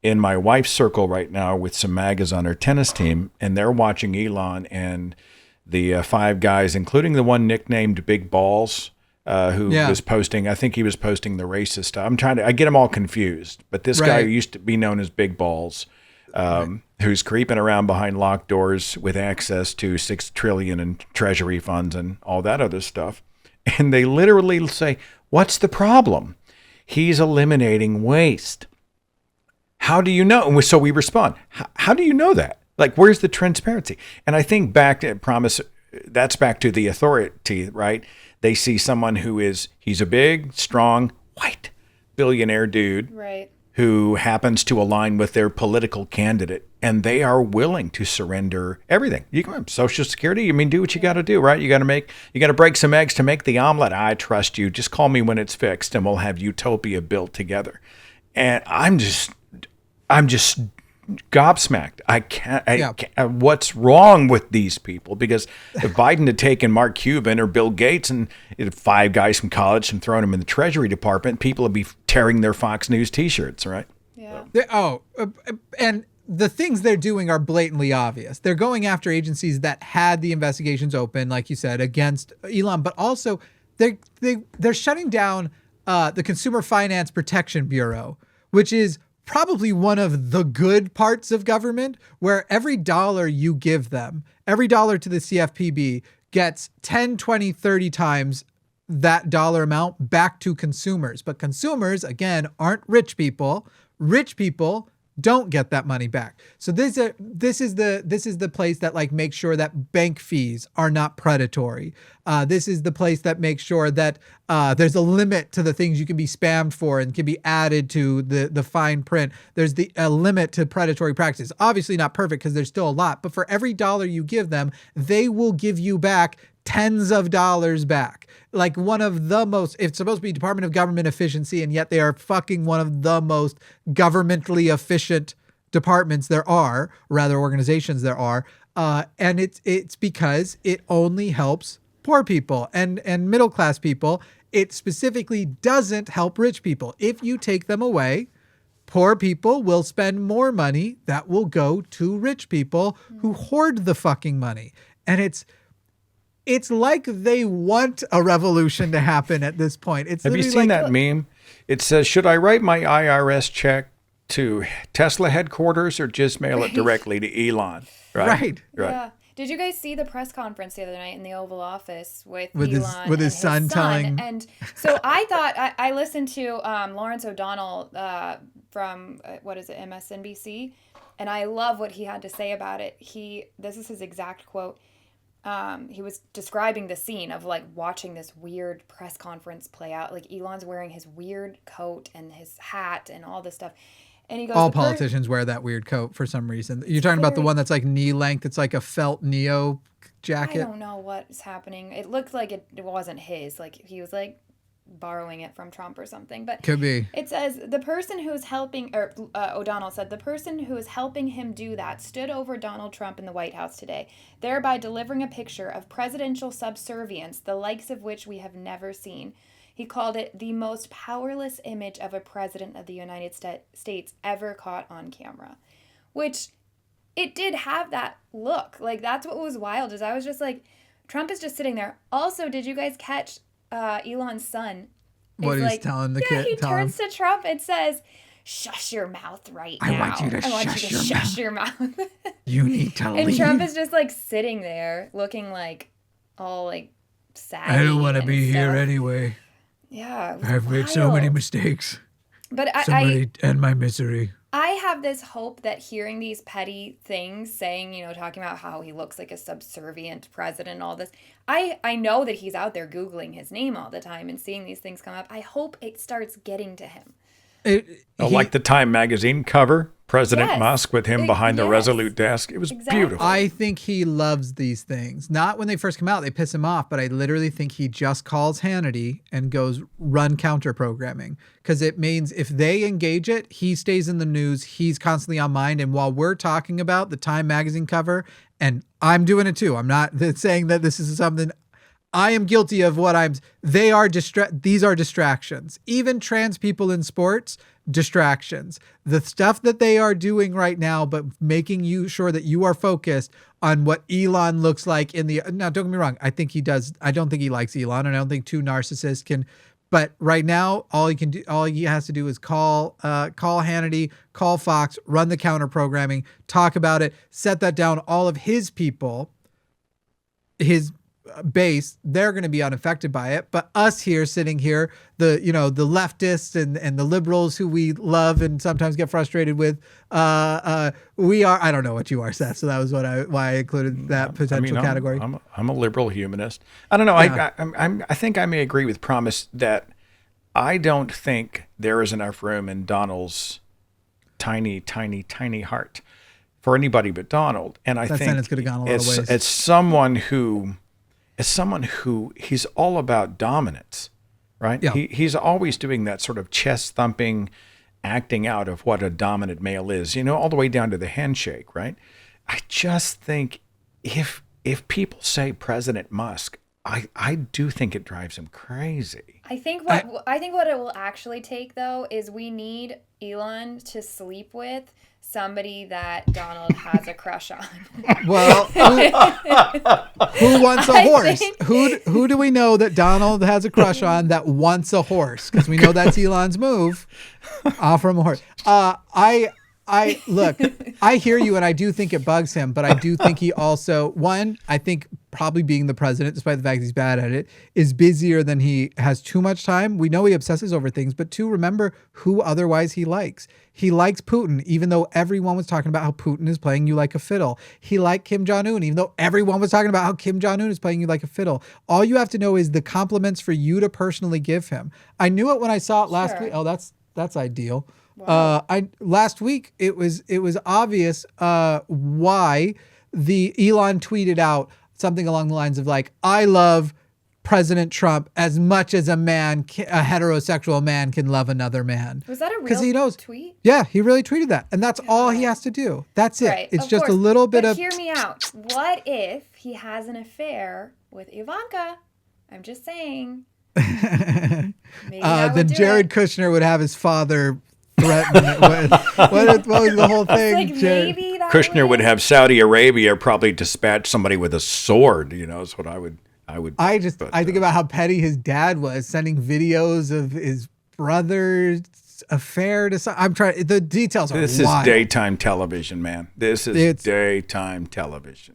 in my wife's circle right now with some MAGAs on her tennis team, and they're watching Elon and the five guys, including the one nicknamed Big Balls, who was posting, I think he was posting the racist stuff. I get them all confused, but this guy who used to be known as Big Balls, who's creeping around behind locked doors with access to $6 trillion in treasury funds and all that other stuff. And they literally say, what's the problem? He's eliminating waste. How do you know? And so we respond, how do you know that? Like, where's the transparency? And I think that's back to the authority, right? They see someone he's a big, strong, white billionaire dude. Right. Who happens to align with their political candidate, and they are willing to surrender everything. You can have Social Security. Do what you got to do, right? You got to break some eggs to make the omelet. I trust you. Just call me when it's fixed, and we'll have utopia built together. And I'm just gobsmacked. I can't. What's wrong with these people? Because if Biden had taken Mark Cuban or Bill Gates and five guys from college and thrown them in the Treasury Department, people would be tearing their Fox News T-shirts, right? Yeah. And the things they're doing are blatantly obvious. They're going after agencies that had the investigations open, like you said, against Elon, but also they're shutting down the Consumer Finance Protection Bureau, which is probably one of the good parts of government, where every dollar you give them, every dollar to the CFPB gets 10, 20, 30 times that dollar amount back to consumers. But consumers, again, aren't rich people. Rich people don't get that money back. So this is the place that makes sure that bank fees are not predatory. This is the place that makes sure that there's a limit to the things you can be spammed for and can be added to the fine print. There's a limit to predatory practices. Obviously not perfect because there's still a lot, but for every dollar you give them, they will give you back tens of dollars back. Like one of the most, it's supposed to be Department of Government Efficiency, and yet they are fucking one of the most governmentally efficient departments there are, rather organizations there are. And it's because it only helps poor people and middle class people. It specifically doesn't help rich people. If you take them away, poor people will spend more money that will go to rich people who hoard the fucking money. And it's like they want a revolution to happen at this point. Have you seen that meme? It says, should I write my IRS check to Tesla headquarters or just mail it directly to Elon? Right. Yeah. Did you guys see the press conference the other night in the Oval Office with Elon with his son telling? And so I thought, I listened to Lawrence O'Donnell from, MSNBC, and I love what he had to say about it. This is his exact quote. He was describing the scene of watching this weird press conference play out. Elon's wearing his weird coat and his hat and all this stuff. And he goes, all politicians wear that weird coat for some reason. You're talking about the one that's knee length. It's like a felt Neo jacket. I don't know what's happening. It looked like it wasn't his. He was borrowing it from Trump or something, but Could be. it says the person who's helping, or O'Donnell said, the person who is helping him do that stood over Donald Trump in the White House today, thereby delivering a picture of presidential subservience, the likes of which we have never seen. He called it the most powerless image of a president of the United States ever caught on camera, which it did have that look. Like, that's what was wild, is I was just like, Trump is just sitting there. Also, did you guys catch Elon's son? What he's telling the kid? He turns to Trump and says, "Shush your mouth right now. I want you to shush your mouth." You need to leave. And Trump is just like sitting there looking like all like sad. I don't want to be here anyway. Yeah. I've made so many mistakes. But Somebody end my misery. I have this hope that hearing these petty things, saying, talking about how he looks like a subservient president and all this, I know that he's out there Googling his name all the time and seeing these things come up. I hope it starts getting to him. Like the Time magazine cover, President Musk with him behind the Resolute desk. It was beautiful. I think he loves these things. Not when they first come out, they piss him off, but I literally think he just calls Hannity and goes run counter programming, because it means if they engage it, he stays in the news. He's constantly on mind. And while we're talking about the Time magazine cover, and I'm doing it too, I'm not saying that this is something I am guilty of these are distractions. Even trans people in sports, distractions. The stuff that they are doing right now, but making you sure that you are focused on what Elon looks like now, don't get me wrong. I think he does. I don't think he likes Elon, and I don't think two narcissists can, but right now, all he has to do is call Hannity, call Fox, run the counter programming, talk about it, set that down. All of his people, his base, they're going to be unaffected by it, but us here sitting here, the leftists and the liberals who we love and sometimes get frustrated with, we are, I don't know what you are, Seth, so that was why I included that potential category. I'm a liberal humanist. I don't know. Yeah. I think I may agree with Promise that I don't think there is enough room in Donald's tiny heart for anybody but Donald. And I think that sentence could have gone a lot of ways. As someone who he's all about dominance, right? Yeah. He's always doing that sort of chest thumping, acting out of what a dominant male is, all the way down to the handshake, right? I just think if people say President Musk, I do think it drives him crazy. I think what it will actually take, though, is we need Elon to sleep with somebody that Donald has a crush on. Well, who wants a horse? Who do we know that Donald has a crush on that wants a horse? Because we know that's Elon's move. Offer him a horse. I look, I hear you, and I do think it bugs him, but I do think he also, one, I think probably being the president, despite the fact he's bad at it, is busier than he has too much time. We know he obsesses over things, but two, remember who otherwise he likes. He likes Putin, even though everyone was talking about how Putin is playing you like a fiddle. He liked Kim Jong-un, even though everyone was talking about how Kim Jong-un is playing you like a fiddle. All you have to know is the compliments for you to personally give him. I knew it when I saw it last week. Oh, that's ideal. Wow. Last week it was obvious why the Elon tweeted out something along the lines of like, I love President Trump as much as a heterosexual man can love another man. Was that a real tweet? Yeah, he really tweeted that, and that's all he has to do. That's it. Right, it's just course. A little bit but hear me out. What if he has an affair with Ivanka? I'm just saying. Then Jared Kushner would have his father threaten it with. What was the whole thing? Like maybe that Kushner would have Saudi Arabia probably dispatch somebody with a sword. Is what I would. I think about how petty his dad was, sending videos of his brother's affair to. I'm trying. The details are. This wild. Is daytime television, man. This is daytime television.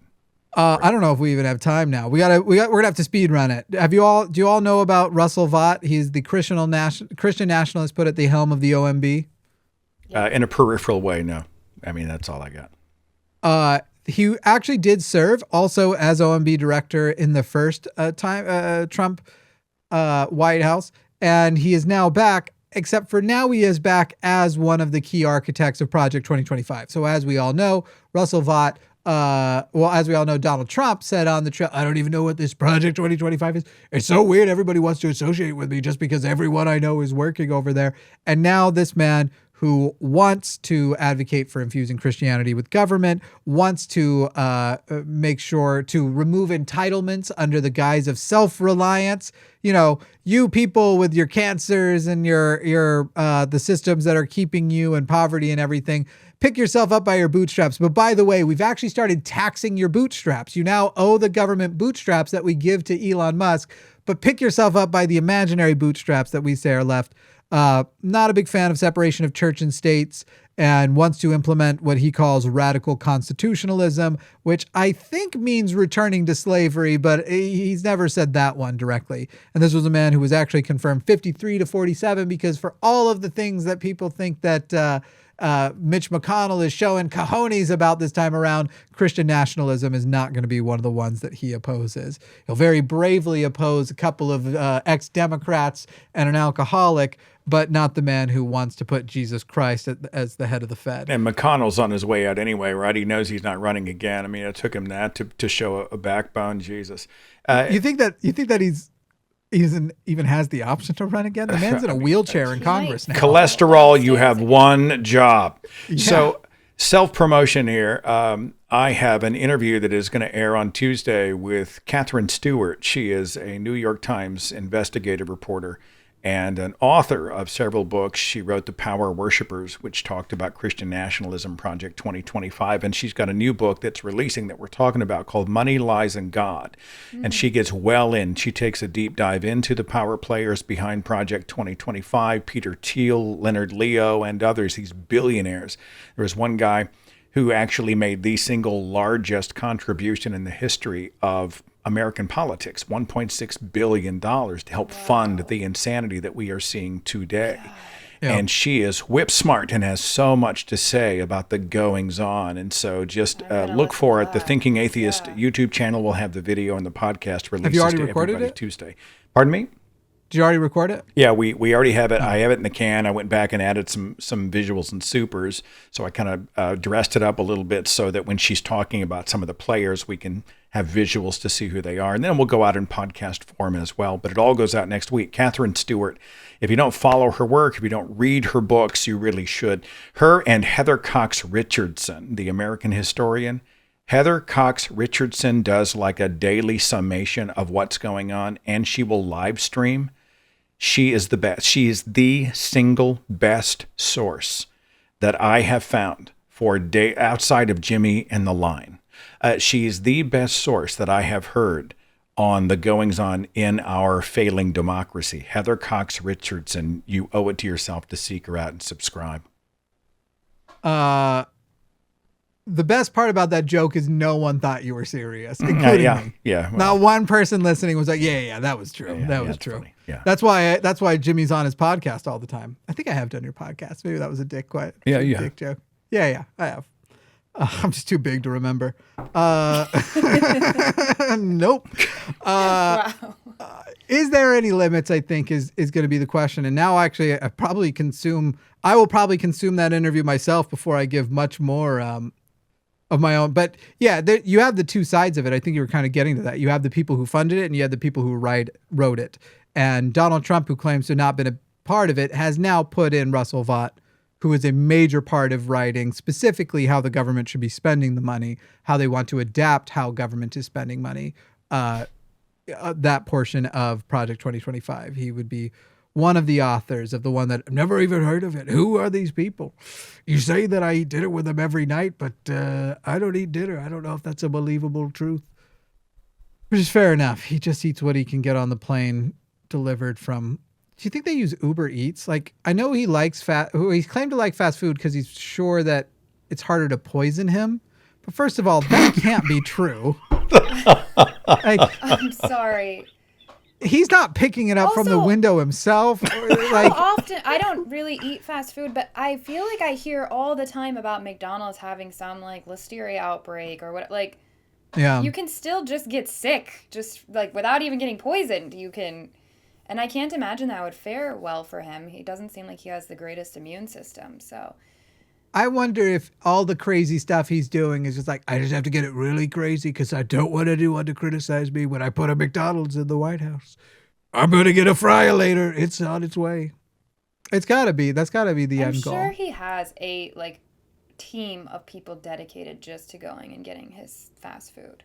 I don't know if we even have time now. We're gonna have to speed run it. Do you all know about Russell Vought? He's the Christian nationalist put at the helm of the OMB. In a peripheral way, no. I mean, that's all I got. He actually did serve also as OMB director in the first Trump White House, and he is now back. Except for now, he is back as one of the key architects of Project 2025. So as we all know, Russell Vought well, as we all know, Donald Trump said on the trail, I don't even know what this Project 2025 is. It's so weird. Everybody wants to associate with me just because everyone I know is working over there. And now this man who wants to advocate for infusing Christianity with government, wants to make sure to remove entitlements under the guise of self-reliance. You know, you people with your cancers and your the systems that are keeping you in poverty and everything, pick yourself up by your bootstraps. But by the way, we've actually started taxing your bootstraps. You now owe the government bootstraps that we give to Elon Musk, but pick yourself up by the imaginary bootstraps that we say are left. Not a big fan of separation of church and states, and wants to implement what he calls radical constitutionalism, which I think means returning to slavery, but he's never said that one directly. And this was a man who was actually confirmed 53 to 47, because for all of the things that people think that Mitch McConnell is showing cojones about this time around, Christian nationalism is not going to be one of the ones that he opposes. He'll very bravely oppose a couple of ex-Democrats and an alcoholic, but not the man who wants to put Jesus Christ as the head of the Fed. And McConnell's on his way out anyway, right? He knows he's not running again. I mean, it took him that to show a backbone. Jesus, you think that he's even has the option to run again? The man's in a wheelchair in Congress now. Cholesterol, you have one job. Yeah. So self-promotion here. I have an interview that is going to air on Tuesday with Catherine Stewart. She is a New York Times investigative reporter and an author of several books. She wrote The Power Worshippers, which talked about Christian Nationalism Project 2025. And she's got a new book that's releasing that we're talking about called Money, Lies, and God. And she gets well in. She takes a deep dive into the power players behind Project 2025, Peter Thiel, Leonard Leo, and others, these billionaires. There was one guy who actually made the single largest contribution in the history of American politics, $1.6 billion to help fund the insanity that we are seeing today. Yeah. And she is whip smart and has so much to say about the goings on. And so just look for it. The Thinking Atheist YouTube channel will have the video and the podcast released. Have you already recorded it? Tuesday. Pardon me? Did you already record it? Yeah, we already have it. I have it in the can. I went back and added some visuals and supers. So I kind of dressed it up a little bit so that when she's talking about some of the players, we can have visuals to see who they are. And then we'll go out in podcast form as well. But it all goes out next week. Catherine Stewart. If you don't follow her work, if you don't read her books, you really should. Her and Heather Cox Richardson, the American historian. Heather Cox Richardson does like a daily summation of what's going on, and she will live stream. She is the best. She is the single best source that I have found for day outside of Jimmy and the Line. She is the best source that I have heard on the goings on in our failing democracy. Heather Cox Richardson, you owe it to yourself to seek her out and subscribe. The best part about that joke is no one thought you were serious, including me. Yeah. Well, not one person listening was like, yeah, that was true. That was true. Funny. Yeah. That's why Jimmy's on his podcast all the time. I think I have done your podcast. Maybe that was a dick joke. Yeah, I have. I'm just too big to remember. Nope. Wow. Is there any limits, I think, is going to be the question. And now actually I will probably consume that interview myself before I give much more of my own. But yeah, you have the two sides of it. I think you were kind of getting to that. You have the people who funded it and you have the people who wrote it. And Donald Trump, who claims to have not been a part of it, has now put in Russell Vought, who is a major part of writing specifically how the government should be spending the money, how they want to adapt how government is spending money, that portion of Project 2025. He would be one of the authors of the one that I've never even heard of it. Who are these people? You say that I eat dinner with them every night, but I don't eat dinner. I don't know if that's a believable truth. Which is fair enough. He just eats what he can get on the plane delivered from. Do you think they use Uber Eats? Like, I know he likes he claimed to like fast food because he's sure that it's harder to poison him. But first of all, that can't be true. I'm sorry. He's not picking it up from the window himself. How often? I don't really eat fast food, but I feel like I hear all the time about McDonald's having some like listeria outbreak or what. Like, yeah, you can still just get sick, just like without even getting poisoned. You can, and I can't imagine that would fare well for him. He doesn't seem like he has the greatest immune system. So, I wonder if all the crazy stuff he's doing is just like, I just have to get it really crazy because I don't want anyone to criticize me when I put a McDonald's in the White House. I'm going to get a fryer later. It's on its way. It's got to be. That's got to be the end goal. I'm sure he has a team of people dedicated just to going and getting his fast food.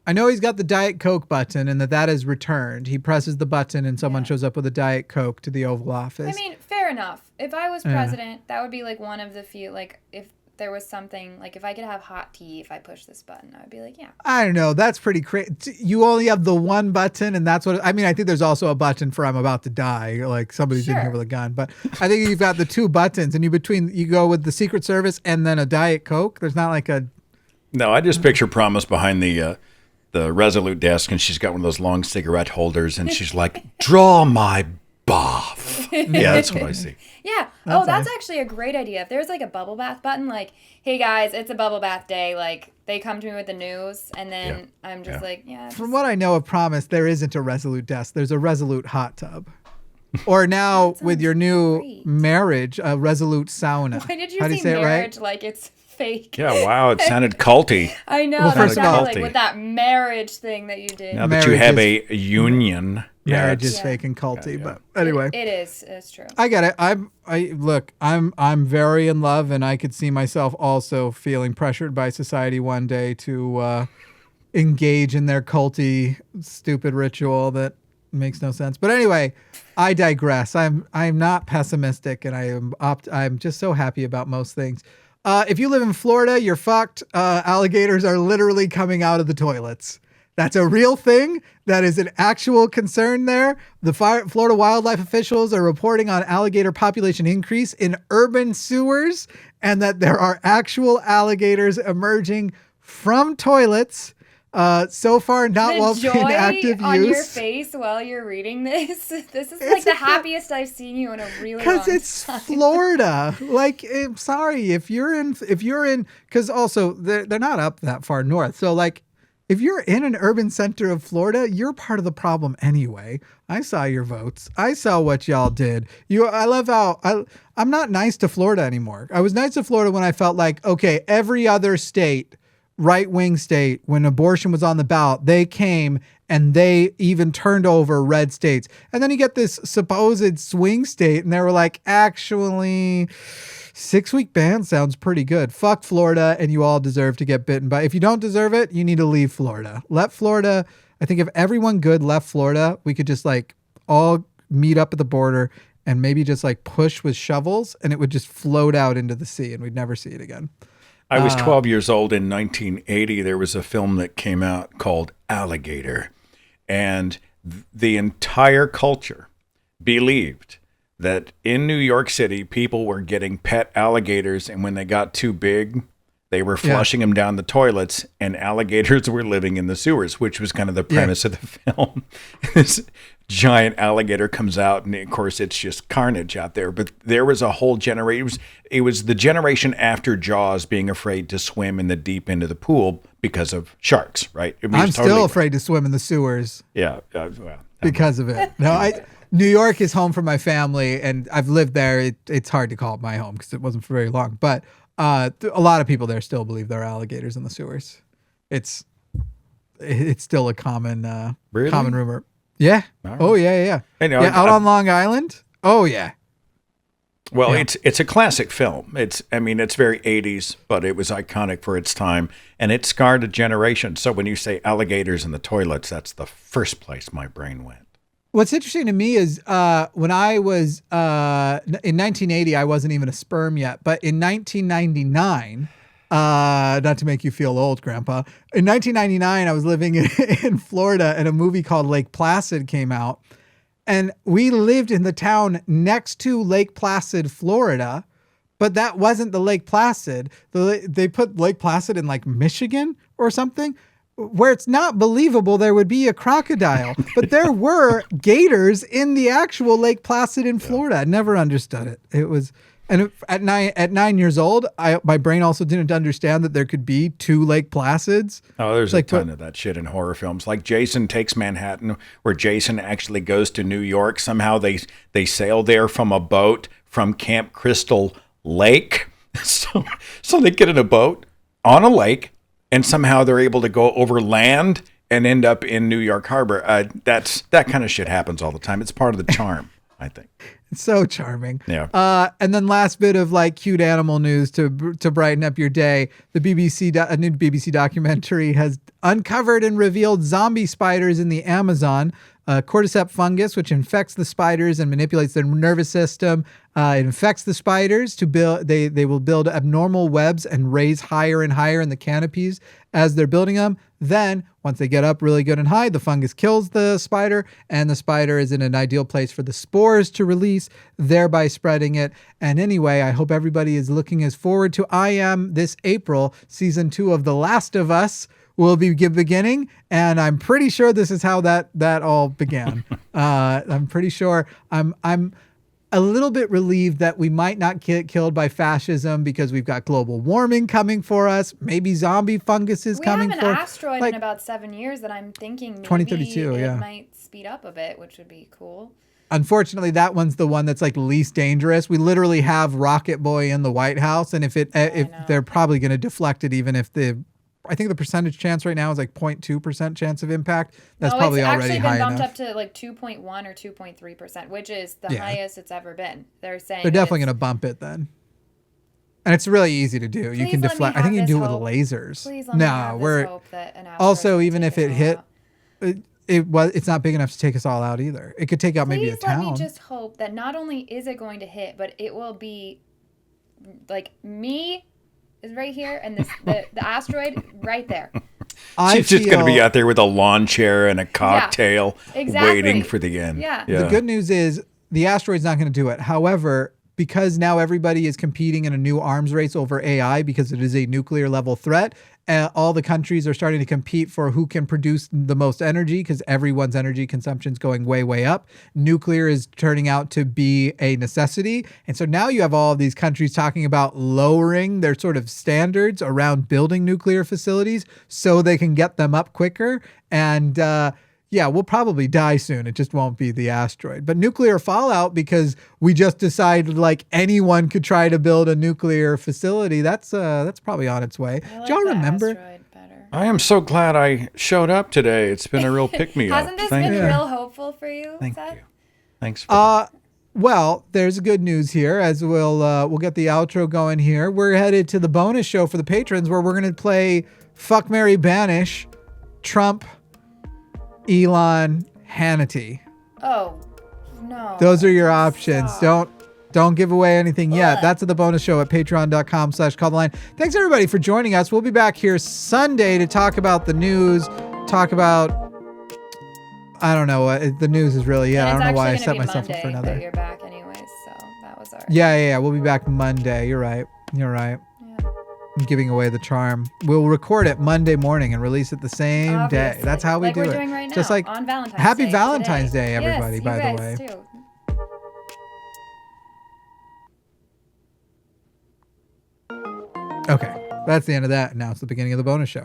I know he's got the Diet Coke button and that is returned. He presses the button and someone shows up with a Diet Coke to the Oval Office. I mean, fair enough. If I was president, that would be one of the few, if there was something, if I could have hot tea if I push this button, I would be like, yeah. I don't know. That's pretty crazy. You only have the one button and that's what, I mean, I think there's also a button for I'm about to die, somebody's in here with a gun. But I think you've got the two buttons and you go with the Secret Service and then a Diet Coke. There's not a... No, I just picture Promise behind the Resolute desk, and she's got one of those long cigarette holders, and she's like, draw my bath. Yeah, that's what I see. Yeah. That's actually a great idea. If there's a bubble bath button, hey guys, it's a bubble bath day. They come to me with the news, and then I'm just From what I know of Promise, there isn't a Resolute desk. There's a Resolute hot tub. Or now with your new marriage, a Resolute sauna. Why did you How do say you say marriage it right? like it's fake? Yeah, wow, it sounded culty. I know. Well, That's first of all, with that marriage thing that you did. Now that you have a union. Marriage is fake and culty, but anyway. It is. It's true. I get it. I'm very in love, and I could see myself also feeling pressured by society one day to engage in their culty, stupid ritual that makes no sense. But anyway, I digress. I'm not pessimistic, and I'm just so happy about most things. If you live in Florida, you're fucked. Alligators are literally coming out of the toilets. That's a real thing. That is an actual concern there. The Florida wildlife officials are reporting on alligator population increase in urban sewers and that there are actual alligators emerging from toilets. So far, not while in active use. On your face while you're reading this. This is the happiest I've seen you in a really long time. Because it's Florida. I'm sorry if you're in, because also they're not up that far north. So if you're in an urban center of Florida, you're part of the problem anyway. I saw your votes. I saw what y'all did. I love how I'm not nice to Florida anymore. I was nice to Florida when I felt okay, every other state, right-wing state, when abortion was on the ballot, they came and they even turned over red states. And then you get this supposed swing state and they were actually 6-week ban sounds pretty good. Fuck Florida, and you all deserve to get bitten by. If you don't deserve it, you need to leave Florida. Let Florida, I think if everyone good left Florida, we could just all meet up at the border and maybe just push with shovels and it would just float out into the sea and we'd never see it again. I was 12 years old in 1980. There was a film that came out called Alligator, and the entire culture believed that in New York City, people were getting pet alligators, and when they got too big, they were flushing them down the toilets, and alligators were living in the sewers, which was kind of the premise of the film. This giant alligator comes out, and of course, it's just carnage out there. But there was a whole generation. It was the generation after Jaws being afraid to swim in the deep end of the pool because of sharks, right? I'm still afraid to swim in the sewers. Yeah. Because of it. No, New York is home for my family, and I've lived there. It's hard to call it my home because it wasn't for very long. But a lot of people there still believe there are alligators in the sewers. It's still a common common rumor. Yeah. Right. Oh yeah. Out on Long Island. Oh yeah. Well, it's a classic film. It's very 80s, but it was iconic for its time, and it scarred a generation. So when you say alligators in the toilets, that's the first place my brain went. What's interesting to me is when I was in 1980, I wasn't even a sperm yet, but in 1999, not to make you feel old, Grandpa, in 1999, I was living in Florida, and a movie called Lake Placid came out, and we lived in the town next to Lake Placid, Florida, but that wasn't the Lake Placid. They put Lake Placid in Michigan or something, where it's not believable there would be a crocodile, but there were gators in the actual Lake Placid in Florida. I never understood it. It was, and at 9 years old, my brain also didn't understand that there could be two Lake Placids. Oh, there's a ton of that shit in horror films, like Jason Takes Manhattan, where Jason actually goes to New York. Somehow they sail there from a boat from Camp Crystal Lake. So they get in a boat on a lake, and somehow they're able to go over land and end up in New York Harbor. That kind of shit happens all the time. It's part of the charm, I think. It's so charming. Yeah. And then last bit of like cute animal news to brighten up your day. The a new BBC documentary has uncovered and revealed zombie spiders in the Amazon. Cordyceps fungus, which infects the spiders and manipulates their nervous system. It infects the spiders to build. They will build abnormal webs and raise higher and higher in the canopies as they're building them. Then, once they get up really good and high, the fungus kills the spider, and the spider is in an ideal place for the spores to release, thereby spreading it. And anyway, I hope everybody is looking as forward to I am this April, season 2 of The Last of Us will be beginning, and I'm pretty sure this is how that all began. I'm pretty sure. I'm a little bit relieved that we might not get killed by fascism because we've got global warming coming for us. Maybe zombie fungus is coming for. We have an asteroid in about 7 years that I'm thinking maybe 2032. it might speed up a bit, which would be cool. Unfortunately, that one's the one that's like least dangerous. We literally have Rocket Boy in the White House, and if they're probably going to deflect it, even if I think the percentage chance right now is like 0.2% chance of impact. That's probably already high enough. It's actually been bumped up to like 2.1 or 2.3%, which is the highest it's ever been. They're saying they're definitely going to bump it then. And it's really easy to do. You can deflect. I think you can do it with lasers. Please let me have this hope that an asteroid also, will even take if it us hit, all it's not big enough to take us all out either. It could take out maybe a town. Please let me just hope that not only is it going to hit, but it will be like me is right here, and the asteroid right there. She's just going to be out there with a lawn chair and a cocktail, waiting for the end. Yeah. The good news is the asteroid's not going to do it. However, because now everybody is competing in a new arms race over AI because it is a nuclear level threat, all the countries are starting to compete for who can produce the most energy because everyone's energy consumption is going way, way up. Nuclear is turning out to be a necessity. And so now you have all of these countries talking about lowering their sort of standards around building nuclear facilities so they can get them up quicker. And we'll probably die soon. It just won't be the asteroid. But nuclear fallout, because we just decided like anyone could try to build a nuclear facility, that's probably on its way. I like Do y'all remember? asteroid better. I am so glad I showed up today. It's been a real pick-me-up. Hasn't this been real hopeful for you, Thank Seth? you. Thanks for that. Well, there's good news here as we'll get the outro going here. We're headed to the bonus show for the patrons where we're going to play Fuck, Marry, Banish, Trump, Elon, Hannity. Oh, no. Those are your options. Don't give away anything yet. That's at the bonus show at patreon.com/calltheline. Thanks everybody for joining us. We'll be back here Sunday to talk about the news, talk about, I don't know, the news is really, I don't know why I set myself up for another. But you're back anyways, so that was our... Yeah. We'll be back Monday. You're right. Yeah. I'm giving away the charm. We'll record it Monday morning and release it the same day. That's how we do it. Like we're doing right now, just like on Valentine's Happy Day Valentine's today. Day, everybody, Yes, by you the guys way. Too. Okay. That's the end of that. Now it's the beginning of the bonus show.